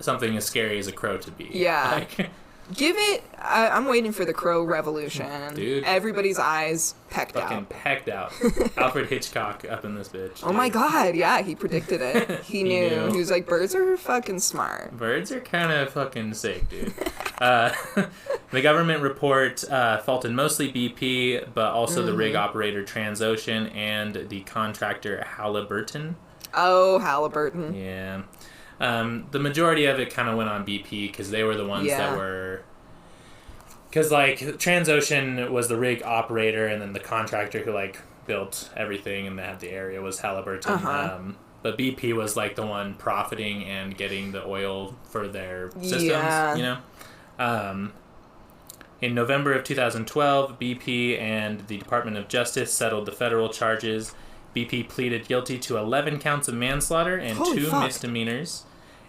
something as scary as a crow to be.
Yeah.
Like...
Give it... I'm waiting for the crow revolution.
Dude.
Everybody's eyes pecked
fucking
out.
pecked out. Alfred Hitchcock up in this bitch.
Oh my God, yeah, he predicted it. He knew. He was like, birds are fucking smart.
Birds are kind of fucking sick, dude. The government report faulted mostly BP, but also the rig operator Transocean and the contractor Halliburton.
Oh, Halliburton.
Yeah. The majority of it kind of went on BP because they were the ones that were... Because, like, Transocean was the rig operator, and then the contractor who, like, built everything and had the area was Halliburton. But BP was, like, the one profiting and getting the oil for their systems, you know? In November of 2012, BP and the Department of Justice settled the federal charges. BP pleaded guilty to 11 counts of manslaughter and
Holy
2
fuck.
misdemeanors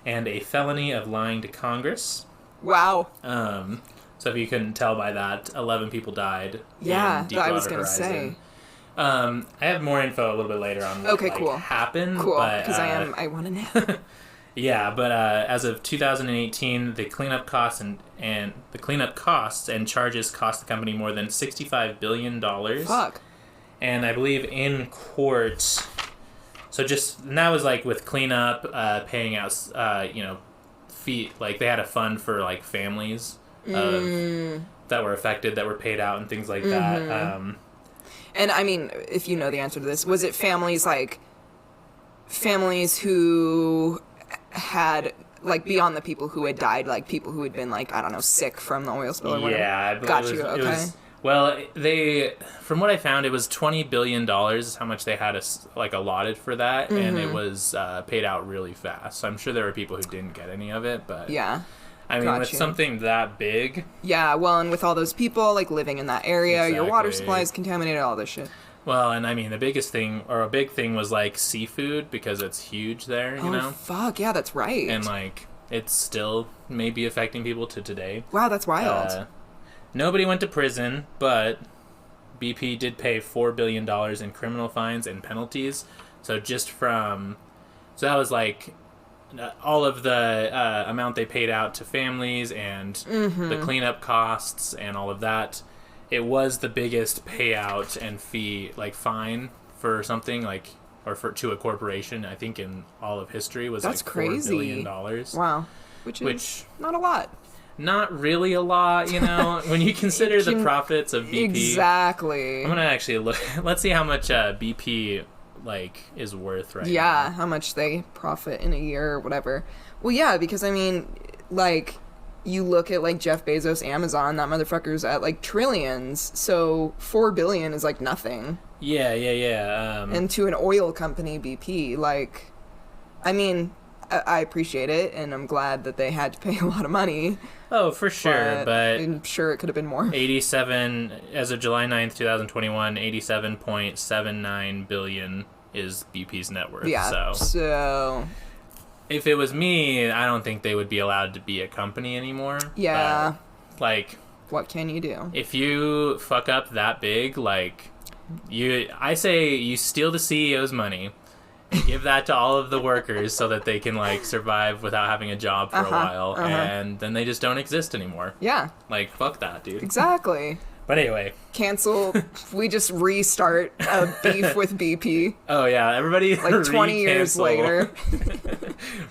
and a felony of lying to Congress.
Wow.
So if you couldn't tell by that, 11 people died.
Yeah,
in Deepwater
I was going to
Horizon.
say.
I have more info a little bit later on what
cool.
happened.
Cool, because I want to know.
Yeah, but as of 2018, the cleanup costs and charges cost the company more than $65 billion.
Fuck.
And I believe in court, so and that was like with cleanup, paying out, fee, like they had a fund for like families that were affected, that were paid out and things like that.
And I mean, if you know the answer to this, was it families who had, like, beyond the people who had died, like people who had been, like, I don't know, sick from the oil spill or whatever?
Yeah, I believe
got you. Okay.
Well, from what I found, it was $20 billion is how much they had allotted for that, and it was paid out really fast. So I'm sure there were people who didn't get any of it, but
yeah.
I mean, with something that big.
Yeah, well, and with all those people, like, living in that area,
Exactly.
your water supply is contaminated, all this shit.
Well, and I mean, a big thing was, like, seafood, because it's huge there, you know?
Oh, fuck, yeah, that's right.
And, like, it's still maybe affecting people to today.
Wow, that's wild.
Nobody went to prison, but BP did pay $4 billion in criminal fines and penalties. So that was, like, all of the amount they paid out to families and the cleanup costs and all of that. It was the biggest payout and fee, like, fine for something, like, to a corporation, I think, in all of history, was
that's
like $4
crazy.
billion.
Wow. Which is not a lot.
Not really a lot, when you consider the profits of BP.
Exactly.
I'm going to actually look. Let's see how much BP, like, is worth right now.
Yeah, how much they profit in a year or whatever. Well, yeah, because, I mean, like, you look at, like, Jeff Bezos' Amazon, that motherfucker's at, like, trillions. So $4 billion is, like, nothing.
Yeah.
And to an oil company, BP, like, I mean, I appreciate it, and I'm glad that they had to pay a lot of money.
Oh, for sure, but
I'm sure it could have been more.
87, as of July 9th, 2021, 87.79 billion is BP's net worth.
Yeah, so
if it was me, I don't think they would be allowed to be a company anymore.
Yeah.
But, like,
what can you do?
If you fuck up that big, like, I say you steal the CEO's money, give that to all of the workers so that they can, like, survive without having a job for a while, and then they just don't exist anymore.
Yeah.
Like, fuck that, dude.
Exactly.
But anyway.
Cancel. We just restart a beef with BP.
Oh, yeah. Everybody,
like, 20 years later.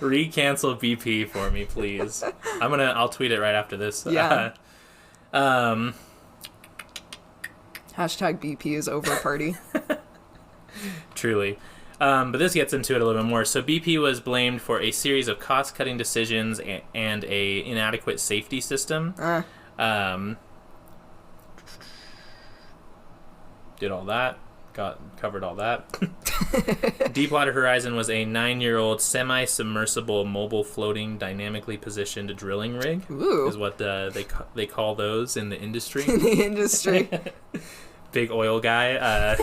Re-cancel BP for me, please. I'll tweet it right after this.
Yeah. Hashtag BP is over party.
Truly. But this gets into it a little bit more. So BP was blamed for a series of cost-cutting decisions and a inadequate safety system. Did all that. Covered all that. Deepwater Horizon was a 9-year-old semi-submersible mobile floating dynamically positioned drilling rig.
Ooh.
Is what they call those in the industry.
In the industry.
Big oil guy.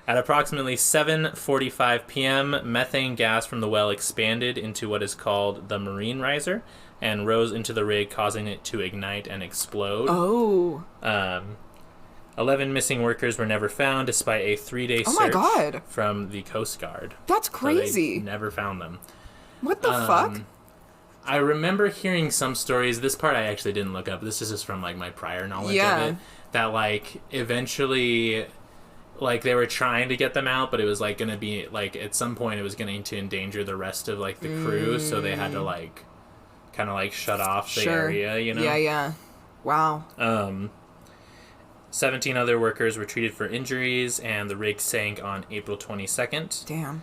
At approximately 7:45 p.m., methane gas from the well expanded into what is called the marine riser and rose into the rig, causing it to ignite and explode.
Oh.
11 missing workers were never found, despite a 3-day search from the Coast Guard.
That's crazy.
So they never found them.
What the fuck?
I remember hearing some stories. This part I actually didn't look up. This is just from, like, my prior knowledge of it. That, like, eventually, like, they were trying to get them out, but it was, like, going to be, like, at some point it was going to endanger the rest of, like, the crew, so they had to, like, kind of, like, shut off the area, you know?
Yeah. Wow.
17 other workers were treated for injuries, and the rig sank on April 22nd.
Damn.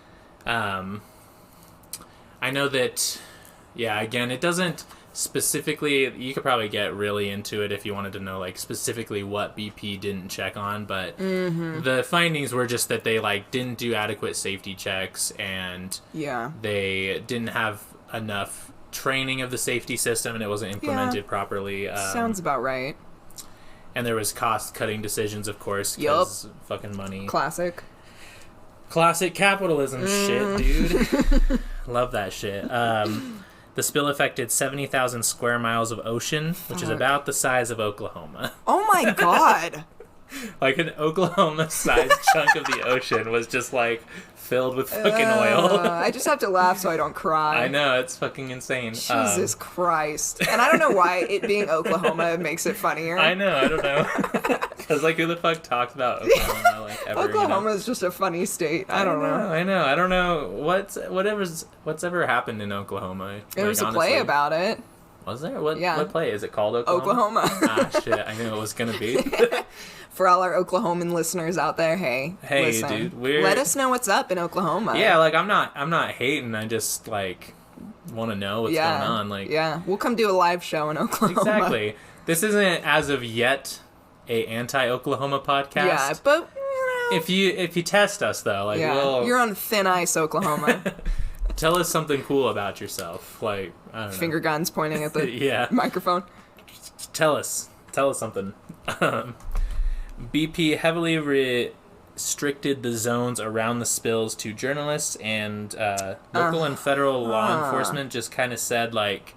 I know that, again, it doesn't specifically, you could probably get really into it if you wanted to know, like, specifically what BP didn't check on, but the findings were just that they, like, didn't do adequate safety checks, and they didn't have enough training of the safety system, and it wasn't implemented properly.
Sounds about right.
And there was cost-cutting decisions, of course, because fucking money.
Classic.
Classic capitalism shit, dude. Love that shit. The spill affected 70,000 square miles of ocean, which is about the size of Oklahoma.
Oh my god.
Like an Oklahoma-sized chunk of the ocean was just like filled with fucking oil.
I just have to laugh so I don't cry.
I know, it's fucking insane.
Jesus Christ. And I don't know why it being Oklahoma makes it funnier.
I know, I don't know. Because, like, who the fuck talks about Oklahoma, like, ever,
Oklahoma is just a funny state. I don't know.
I don't know. What's ever happened in Oklahoma?
There was a play about it.
Was there? What play? Is it called
Oklahoma?
Shit, I knew it was gonna be.
For all our Oklahoman listeners out there, hey, listen,
dude,
let us know what's up in Oklahoma.
Yeah, like I'm not hating. I just like want to know what's going on. Like,
we'll come do a live show in Oklahoma.
Exactly. This isn't as of yet a anti-Oklahoma podcast.
Yeah, but
if you test us though, like,
you're on thin ice, Oklahoma.
Tell us something cool about yourself. Like, I don't know.
Finger guns pointing at the microphone.
Tell us something. BP heavily restricted the zones around the spills to journalists, and local and federal law enforcement just kind of said, like,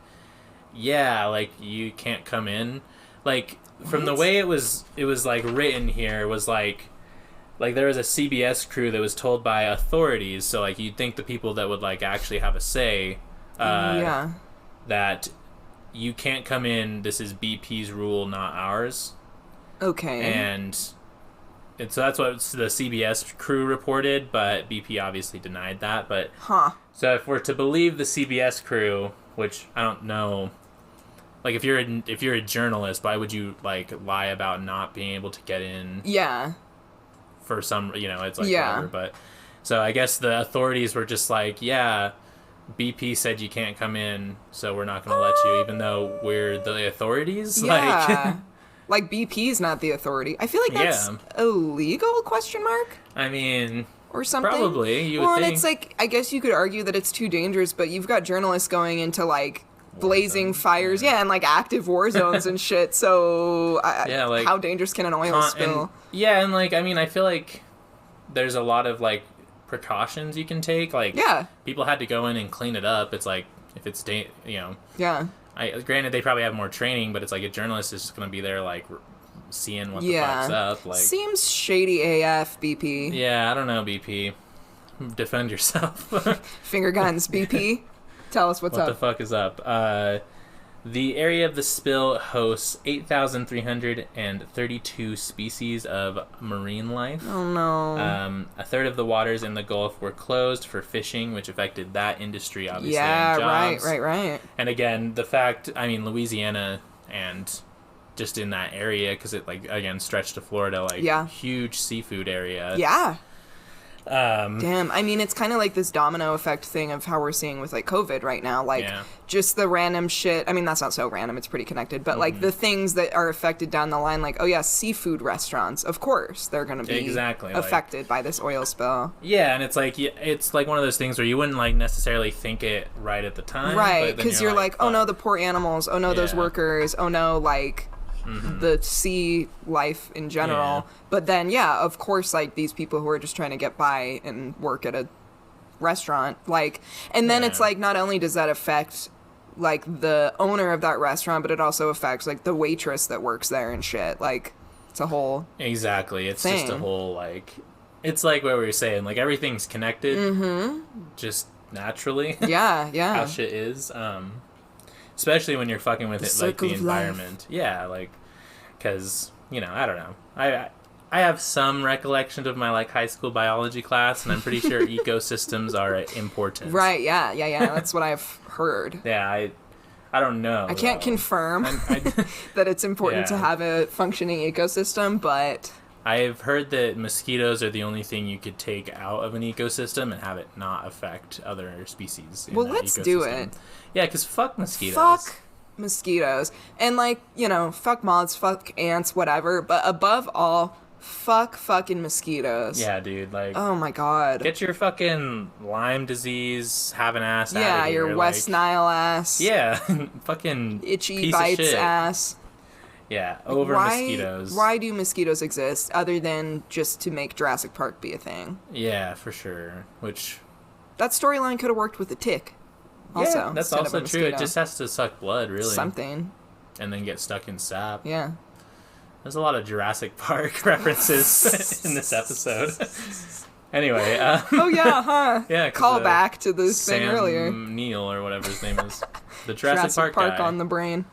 yeah, like, you can't come in. Like, from the way it was like written here, was like there was a CBS crew that was told by authorities, so like you'd think the people that would like actually have a say, that you can't come in, this is BP's rule, not ours.
Okay.
And so that's what the CBS crew reported, but BP obviously denied that. But so if we're to believe the CBS crew, which I don't know, like if you're a journalist, why would you like lie about not being able to get in?
Yeah.
For some, it's like whatever. But so I guess the authorities were just like, yeah, BP said you can't come in, so we're not going to let you, even though we're the authorities.
Yeah. Like BP's not the authority. I feel like that's illegal? ?
I mean,
or something.
Probably. You would think.
And it's like, I guess you could argue that it's too dangerous, but you've got journalists going into like blazing fires, and like active war zones and shit. So, like, how dangerous can an oil spill?
And like, I mean, I feel like there's a lot of like precautions you can take. Like, people had to go in and clean it up. It's like if it's granted, they probably have more training, but it's like a journalist is just going to be there, like, seeing what the fuck's up. Like,
seems shady AF, BP.
Yeah, I don't know, BP. Defend yourself.
Finger guns, BP. Tell us what's up.
What the fuck is up? The area of the spill hosts 8,332 species of marine life.
Oh, no.
A third of the waters in the Gulf were closed for fishing, which affected that industry, obviously.
Yeah,
and jobs.
right.
And again, the fact, I mean, Louisiana and just in that area, because it, like, again, stretched to Florida, like, huge seafood area.
Yeah. Damn, I mean, it's kind of like this domino effect thing of how we're seeing with like COVID right now, like just the random shit. I mean, that's not so random, it's pretty connected, but like the things that are affected down the line, like, seafood restaurants, of course they're gonna be affected by this oil spill. Yeah,
and it's like one of those things where you wouldn't like necessarily think it right at the time,
right? Because you're like, oh no, the poor animals, oh no, those workers, oh no, like the sea life in general. But then, of course, like, these people who are just trying to get by and work at a restaurant, like, and then it's like, not only does that affect, like, the owner of that restaurant, but it also affects, like, the waitress that works there and shit. Like, it's a whole
It's just a whole, like, it's like what we were saying, like, everything's connected, just naturally.
Yeah.
How shit is, especially when you're fucking with it, like, the environment. Life. Yeah, like, because, I don't know. I have some recollection of my, like, high school biology class, and I'm pretty sure ecosystems are important.
Right, yeah. That's what I've heard.
Yeah, I don't know.
I can't confirm that it's important to have a functioning ecosystem, but
I've heard that mosquitoes are the only thing you could take out of an ecosystem and have it not affect other species.
Well, let's do it.
Yeah, because fuck mosquitoes.
Fuck mosquitoes. And, like, fuck moths, fuck ants, whatever. But above all, fuck fucking mosquitoes.
Yeah, dude. Like,
oh my god.
Get your fucking Lyme disease having ass out of here.
Yeah, your West Nile ass.
Yeah, fucking
itchy
piece
bites
of shit.
ass.
Yeah, over mosquitoes.
Why do mosquitoes exist other than just to make Jurassic Park be a thing?
Yeah, for sure. Which...
That storyline could have worked with a tick. Also,
yeah, that's also true. It just has to suck blood, really.
Something.
And then get stuck in sap.
Yeah.
There's a lot of Jurassic Park references in this episode. Anyway.
Oh, yeah, huh?
Yeah.
Call back to this thing earlier.
Sam Neill, or whatever his name is. The Jurassic Park guy.
On the brain.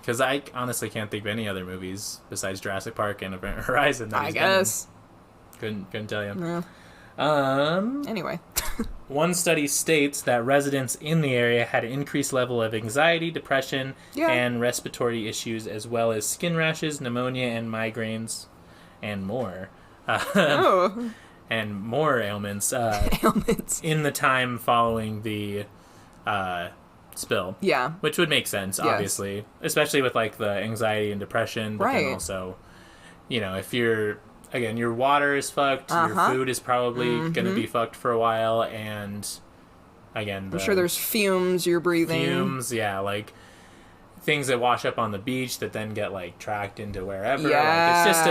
Because I honestly can't think of any other movies besides Jurassic Park and Event Horizon. That
I guess.
Couldn't tell you.
No. Anyway.
One study states that residents in the area had an increased level of anxiety, depression, and respiratory issues, as well as skin rashes, pneumonia, and migraines, and more. And more ailments. In the time following the spill.
Yeah.
Which would make sense, obviously. Especially with, like, the anxiety and depression. But then also, you know, if you're... Again, your water is fucked, your food is probably going to be fucked for a while, and again...
I'm sure there's fumes you're breathing.
Fumes, yeah, like things that wash up on the beach that then get, like, tracked into wherever.
Yeah,
like, it's just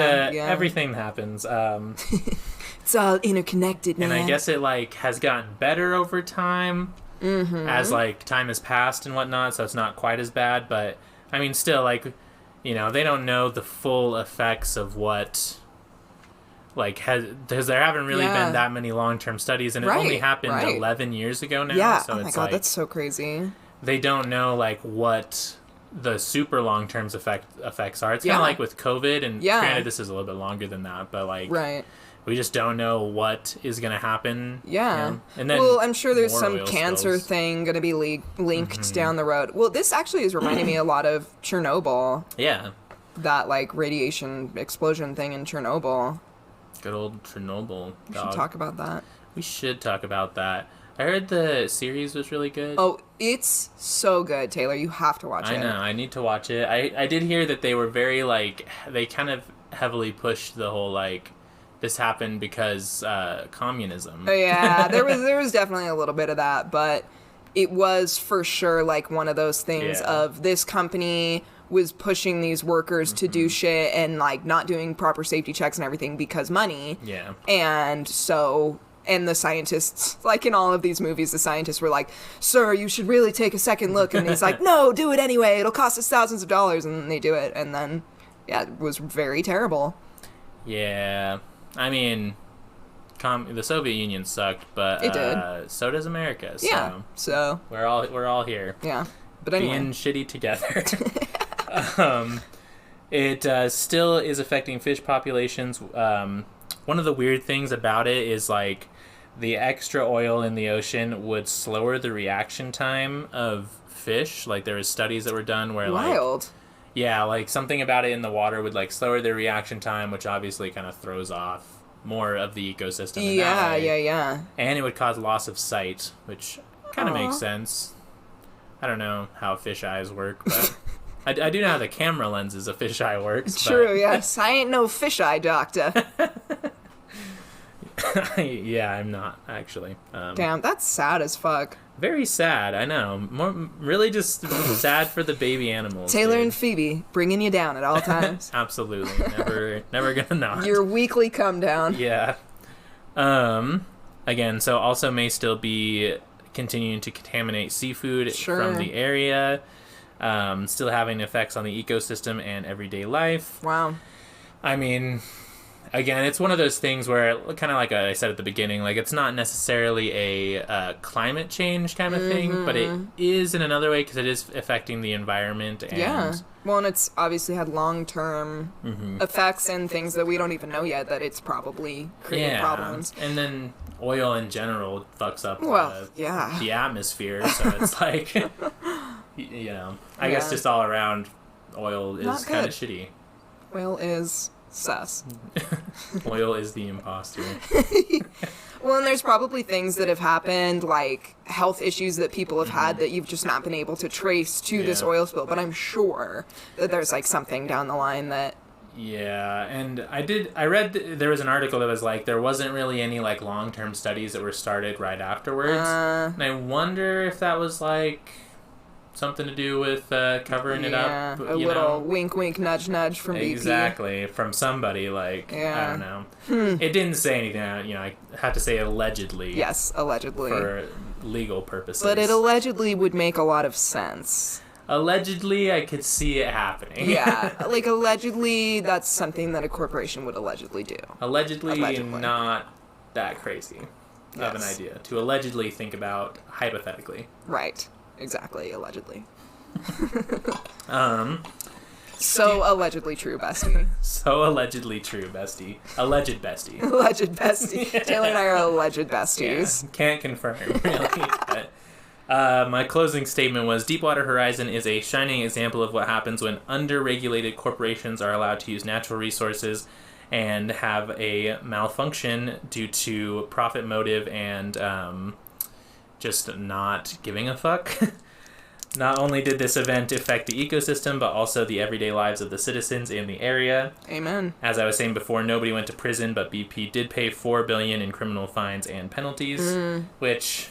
everything happens.
It's all interconnected, man.
And I guess it, like, has gotten better over time as, like, time has passed and whatnot, so it's not quite as bad, but, I mean, still, like, you know, they don't know the full effects of what... Like, because there haven't really been that many long-term studies, and it only happened 11 years ago now.
Yeah,
so
oh my god, that's so crazy.
They don't know, like, what the super long-term effects are. It's kind of like with COVID, and granted, this is a little bit longer than that, but, like, we just don't know what is going to happen.
Yeah.
You know? And then
well, I'm sure there's some cancer thing going to be linked down the road. Well, this actually is reminding me a lot of Chernobyl.
Yeah.
That, like, radiation explosion thing in Chernobyl.
Good old Chernobyl.
We should talk about that.
We should talk about that. I heard the series was really good.
Oh, it's so good, Taylor. You have to watch it.
I know. I need to watch it. I did hear that they were very, like... They kind of heavily pushed the whole, like... This happened because communism.
Oh, yeah. There was definitely a little bit of that, but it was for sure, like, one of those things of this company... was pushing these workers to do shit and, like, not doing proper safety checks and everything because money.
Yeah.
And so, and the scientists, like in all of these movies, the scientists were like, sir, you should really take a second look. And he's like, no, do it anyway. It'll cost us thousands of dollars. And then they do it. And then, yeah, it was very terrible.
Yeah. I mean, the Soviet Union sucked, but
it did.
So does America. So
yeah. So
we're all here.
Yeah. But anyway.
Being shitty together. It still is affecting fish populations. One of the weird things about it is, like, the extra oil in the ocean would slower the reaction time of fish. Like, there was studies that were done where,
wild.
Like something about it in the water would, like, slower their reaction time, which obviously kind of throws off more of the ecosystem.
Yeah.
And it would cause loss of sight, which kind of makes sense. I don't know how fish eyes work, but... I do know how the camera lenses of fisheye works.
True, yes. I ain't no fisheye doctor.
Yeah, I'm not, actually.
Damn, that's sad as fuck.
Very sad, I know. Really just sad for the baby animals.
Tayler and Phoebe, bringing you down at all times.
Absolutely. Never gonna not.
Your weekly come down.
Yeah. Again, so also may still be continuing to contaminate seafood from the area. Still having effects on the ecosystem and everyday life.
Wow.
I mean, again, it's one of those things where, kind of like I said at the beginning, like, it's not necessarily a climate change kind of thing, but it is in another way because it is affecting the environment. And
well, and it's obviously had long-term effects and things that we don't even know yet that it's probably creating problems.
And then oil in general fucks up the atmosphere, so it's like... You know, I guess just all around, oil is kind of shitty.
Oil is sus.
Oil is the imposter.
Well, and there's probably things that have happened, like health issues that people have had that you've just not been able to trace to this oil spill. But I'm sure that there's, like, something down the line that...
Yeah, and I read there was an article that was like, there wasn't really any, like, long-term studies that were started right afterwards. And I wonder if that was, like... something to do with covering it up.
A little wink, wink, nudge, nudge from BP.
Exactly, from somebody, like, I don't know. It didn't say anything, I have to say allegedly.
Yes, allegedly.
For legal purposes.
But it allegedly would make a lot of sense.
Allegedly, I could see it happening.
Yeah, like, allegedly, that's something that a corporation would allegedly do.
Allegedly. Not that crazy of an idea to allegedly think about hypothetically.
Right. Exactly, allegedly.
So
allegedly true, bestie.
So allegedly true, bestie. Alleged bestie.
Alleged bestie. Taylor and I are alleged besties.
Yeah, can't confirm, really. But, my closing statement was, Deepwater Horizon is a shining example of what happens when under-regulated corporations are allowed to use natural resources and have a malfunction due to profit motive and just not giving a fuck. Not only did this event affect the ecosystem, but also the everyday lives of the citizens in the area.
Amen.
As I was saying before, nobody went to prison, but BP did pay $4 billion in criminal fines and penalties, which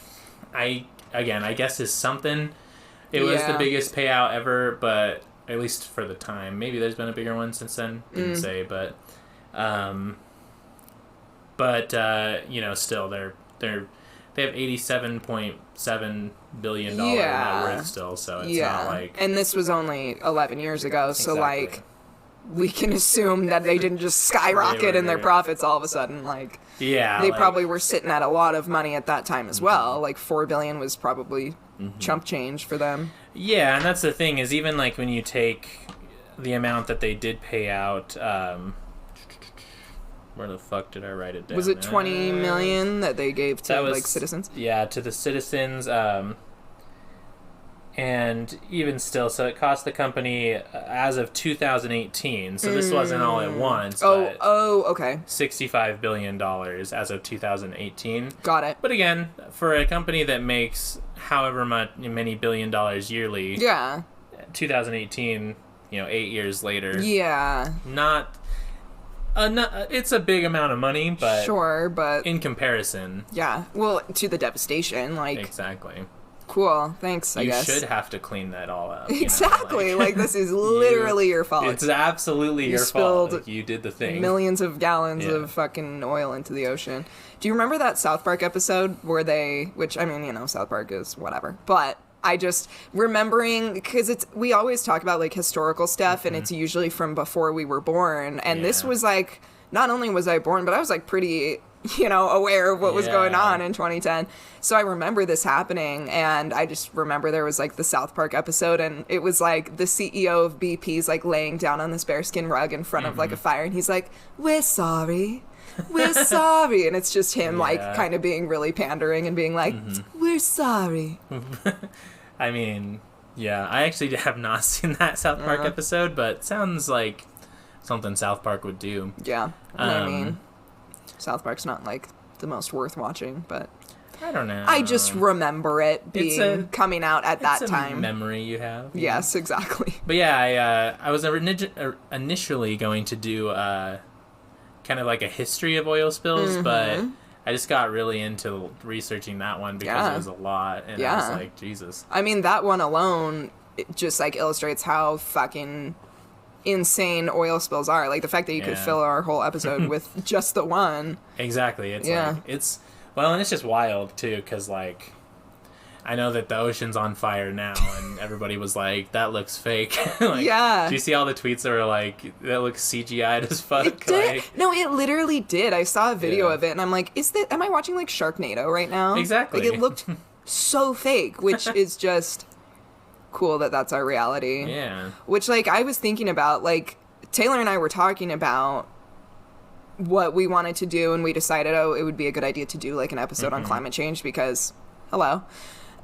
I guess is something. It was the biggest payout ever, but at least for the time. Maybe there's been a bigger one since then. Didn't say, but still they have $87.7 billion net worth still, so it's not like...
And this was only 11 years ago, so, like, we can assume that they didn't just skyrocket in their profits all of a sudden, like...
Yeah,
they probably were sitting at a lot of money at that time as well. Like, $4 billion was probably chump change for them.
Yeah, and that's the thing, is even, like, when you take the amount that they did pay out... where the fuck did I write it down?
Was it $20 million that they gave to citizens?
Yeah, to the citizens. And even still, so it cost the company as of 2018. So this wasn't all at once.
Okay.
$65 billion as of 2018.
Got it.
But again, for a company that makes however many billion dollars yearly.
Yeah.
2018, 8 years later.
Yeah.
It's a big amount of money, but...
Sure, but...
in comparison...
Yeah, well, to the devastation, like...
Exactly.
Cool, thanks, I guess.
You should have to clean that all up.
Exactly, like, this is literally your fault.
It's absolutely your fault. Like, you did the thing.
Millions of gallons of fucking oil into the ocean. Do you remember that South Park episode where they... Which, I mean, South Park is whatever, but... I just remembering, because we always talk about like historical stuff and it's usually from before we were born. And this was like, not only was I born, but I was like pretty, aware of what was going on in 2010. So I remember this happening, and I just remember there was like the South Park episode, and it was like the CEO of BP's like laying down on this bearskin rug in front of like a fire, and he's like, "We're sorry. We're sorry." And it's just him like kind of being really pandering and being like, "We're sorry."
I mean, I actually have not seen that South Park episode, but sounds like something South Park would do.
Yeah, I mean, South Park's not like the most worth watching, but
I don't know.
I just remember it being coming out at that time.
It's a memory you have.
Yes, exactly.
But yeah, I was initially going to do kind of like a history of oil spills, but I just got really into researching that one because it was a lot, and I was like, Jesus.
I mean, that one alone, it just like illustrates how fucking insane oil spills are. Like the fact that you could fill our whole episode with just the one.
Exactly. It's like, and it's just wild too, because like, I know that the ocean's on fire now, and everybody was like, "That looks fake." Like, do you see all the tweets that were like, "That looks CGI'd as fuck"?
It did. No, it literally did. I saw a video of it, and I'm like, am I watching like Sharknado right now?
Exactly.
Like it looked so fake, which is just cool that that's our reality.
Yeah.
Which like I was thinking about, like Taylor and I were talking about what we wanted to do, and we decided, it would be a good idea to do like an episode on climate change because, hello.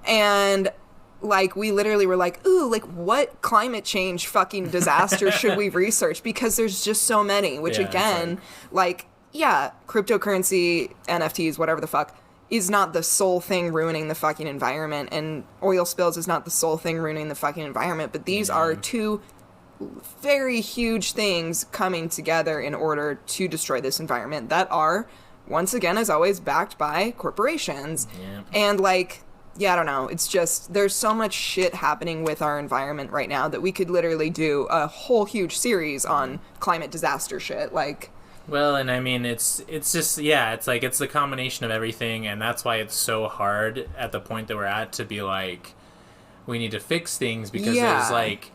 And, like, we literally were like, ooh, like, what climate change fucking disaster should we research? Because there's just so many, which, again, like, cryptocurrency, NFTs, whatever the fuck, is not the sole thing ruining the fucking environment, and oil spills is not the sole thing ruining the fucking environment, but these are two very huge things coming together in order to destroy this environment that are, once again, as always, backed by corporations. And, like... I don't know. It's just, there's so much shit happening with our environment right now that we could literally do a whole huge series on climate disaster shit. Like,
well, and I mean, it's just, yeah, it's like, it's the combination of everything, and that's why it's so hard at the point that we're at to be like, we need to fix things, because there's like,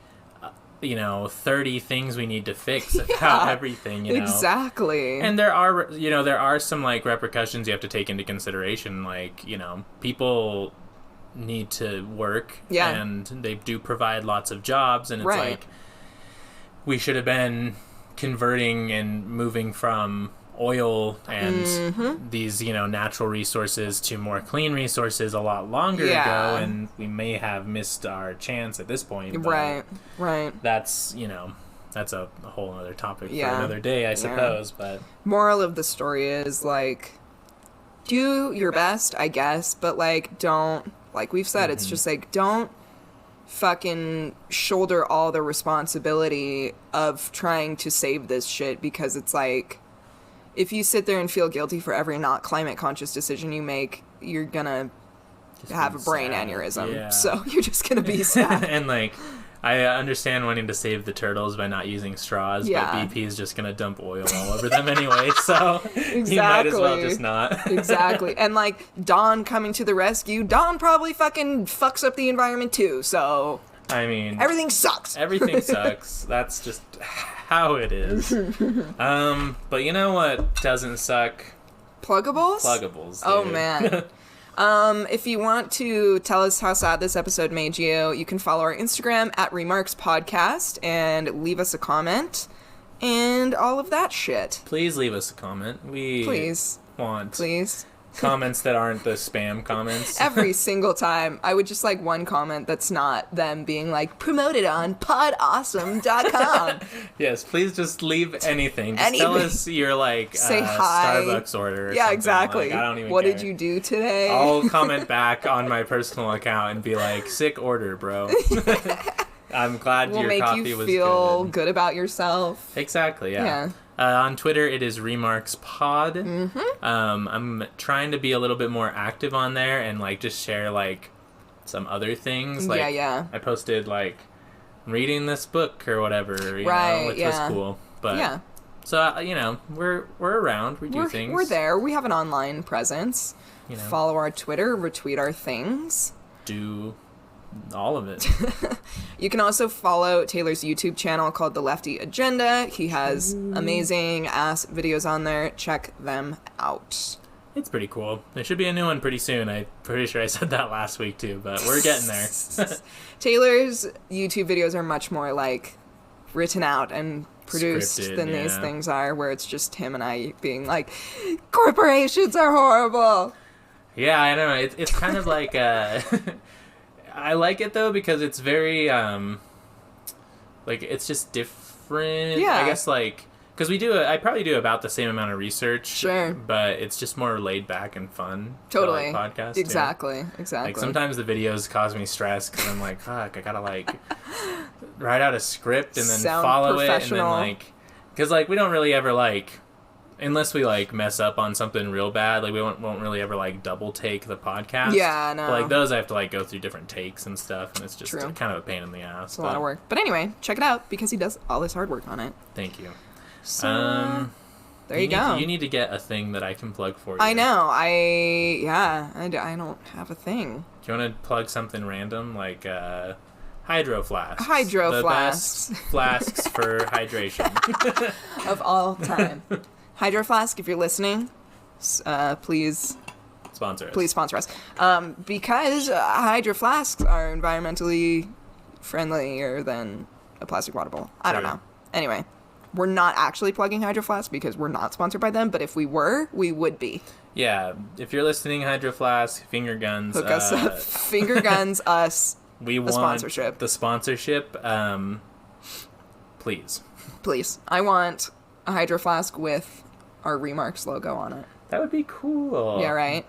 30 things we need to fix about everything,
Exactly.
And there are some, like, repercussions you have to take into consideration, like, people need to work, and they do provide lots of jobs, and it's like, we should have been converting and moving from oil and these natural resources to more clean resources a lot longer ago, and we may have missed our chance at this point,
right
that's that's a whole other topic for another day, I suppose. But
moral of the story is, like, do your best, I guess, but, like, don't, like we've said, it's just like, don't fucking shoulder all the responsibility of trying to save this shit, because it's like, if you sit there and feel guilty for every not climate conscious decision you make, you're gonna have a brain aneurysm. Yeah. So you're just gonna be sad.
And, like, I understand wanting to save the turtles by not using straws, but BP is just gonna dump oil all over them anyway, so you might as well just not.
Exactly. And, like, Dawn coming to the rescue, Dawn probably fucking fucks up the environment too, so...
I mean...
everything sucks.
Everything sucks. That's just how it is. But you know what doesn't suck?
Pluggables?
Pluggables, dude.
Oh, man. If you want to tell us how sad this episode made you, you can follow our Instagram at Remarks Podcast and leave us a comment and all of that shit.
Please leave us a comment. We want comments that aren't the spam comments.
Every single time. I would just like one comment that's not them being like, promoted on podawesome.com.
Yes, please just leave anything. Just tell us your, like,
say hi.
Starbucks order or
yeah,
something.
Exactly.
Like, I don't even
what
care.
Did you do today?
I'll comment back on my personal account and be like, sick order, bro. I'm glad your coffee was good.
We'll make you feel good about yourself.
Exactly, yeah. On Twitter, it is RemarksPod. I'm trying to be a little bit more active on there and, like, just share, like, some other things. Like, I posted, like, reading this book or whatever, you know, which was cool. But so we're around. We do things.
We're there. We have an online presence. Follow our Twitter, retweet our things.
Do all of it.
You can also follow Taylor's YouTube channel called The Lefty Agenda. He has amazing ass videos on there. Check them out.
It's pretty cool. There should be a new one pretty soon. I'm pretty sure I said that last week too, but we're getting there.
Taylor's YouTube videos are much more like written out and produced
scripted,
than these things are, where it's just him and I being like, corporations are horrible.
Yeah, I don't know. It's kind of like I like it though because it's very like it's just different.
Yeah.
I guess like because I probably do about the same amount of research.
Sure.
But it's just more laid back and fun.
Totally.
For, like, podcast.
Exactly.
Like sometimes the videos cause me stress because I'm like, fuck, I gotta like write out a script and then follow it and then like because like we don't really ever like. Unless we, like, mess up on something real bad, like, we won't really ever, like, double take the podcast.
Yeah, no.
But, like, those I have to, like, go through different takes and stuff, and it's just kind of a pain in the ass.
It's a lot of work. But anyway, check it out, because he does all his hard work on it.
Thank you.
So, there you go.
You need to get a thing that I can plug for you.
I know. I don't have a thing.
Do you want to plug something random, like, Hydro Flasks?
Hydro Flasks.
The best flasks for hydration.
Of all time. Hydro Flask, if you're listening, please
sponsor us.
Please sponsor us. Because Hydro Flasks are environmentally friendlier than a plastic water bowl. I don't know. Anyway, we're not actually plugging Hydro Flask because we're not sponsored by them, but if we were, we would be.
Yeah, if you're listening, Hydro Flask, finger guns.
Hook us up. Finger guns us.
We want
sponsorship.
The sponsorship. Please.
Please. I want a Hydro Flask with our Remarks logo on it.
That would be cool.
Yeah, right?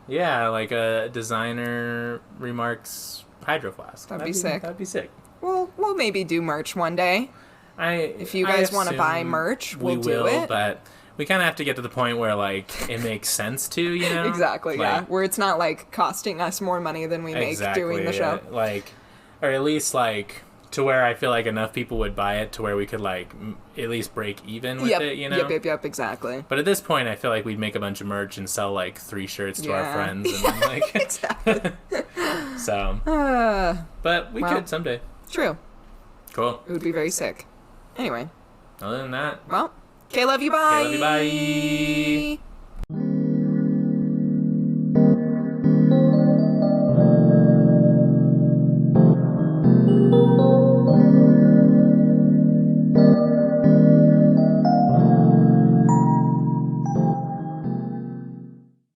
Yeah, like a designer Remarks Hydro Flask.
That'd be sick.
That'd be sick.
We'll maybe do merch one day. If you guys want to buy merch, we'll do it.
But we kind of have to get to the point where, like, it makes sense to, you know?
Exactly,
like,
yeah. Where it's not, like, costing us more money than we make doing the show.
Like, or at least, like, to where I feel like enough people would buy it to where we could, like, at least break even with it, you know?
Yep, exactly.
But at this point, I feel like we'd make a bunch of merch and sell, like, 3 shirts to our friends. And then, like,
exactly.
So. But we could someday.
True.
Cool.
It would be very sick. Anyway.
Other than that.
Well, okay, love you, bye.
Okay, love you, bye.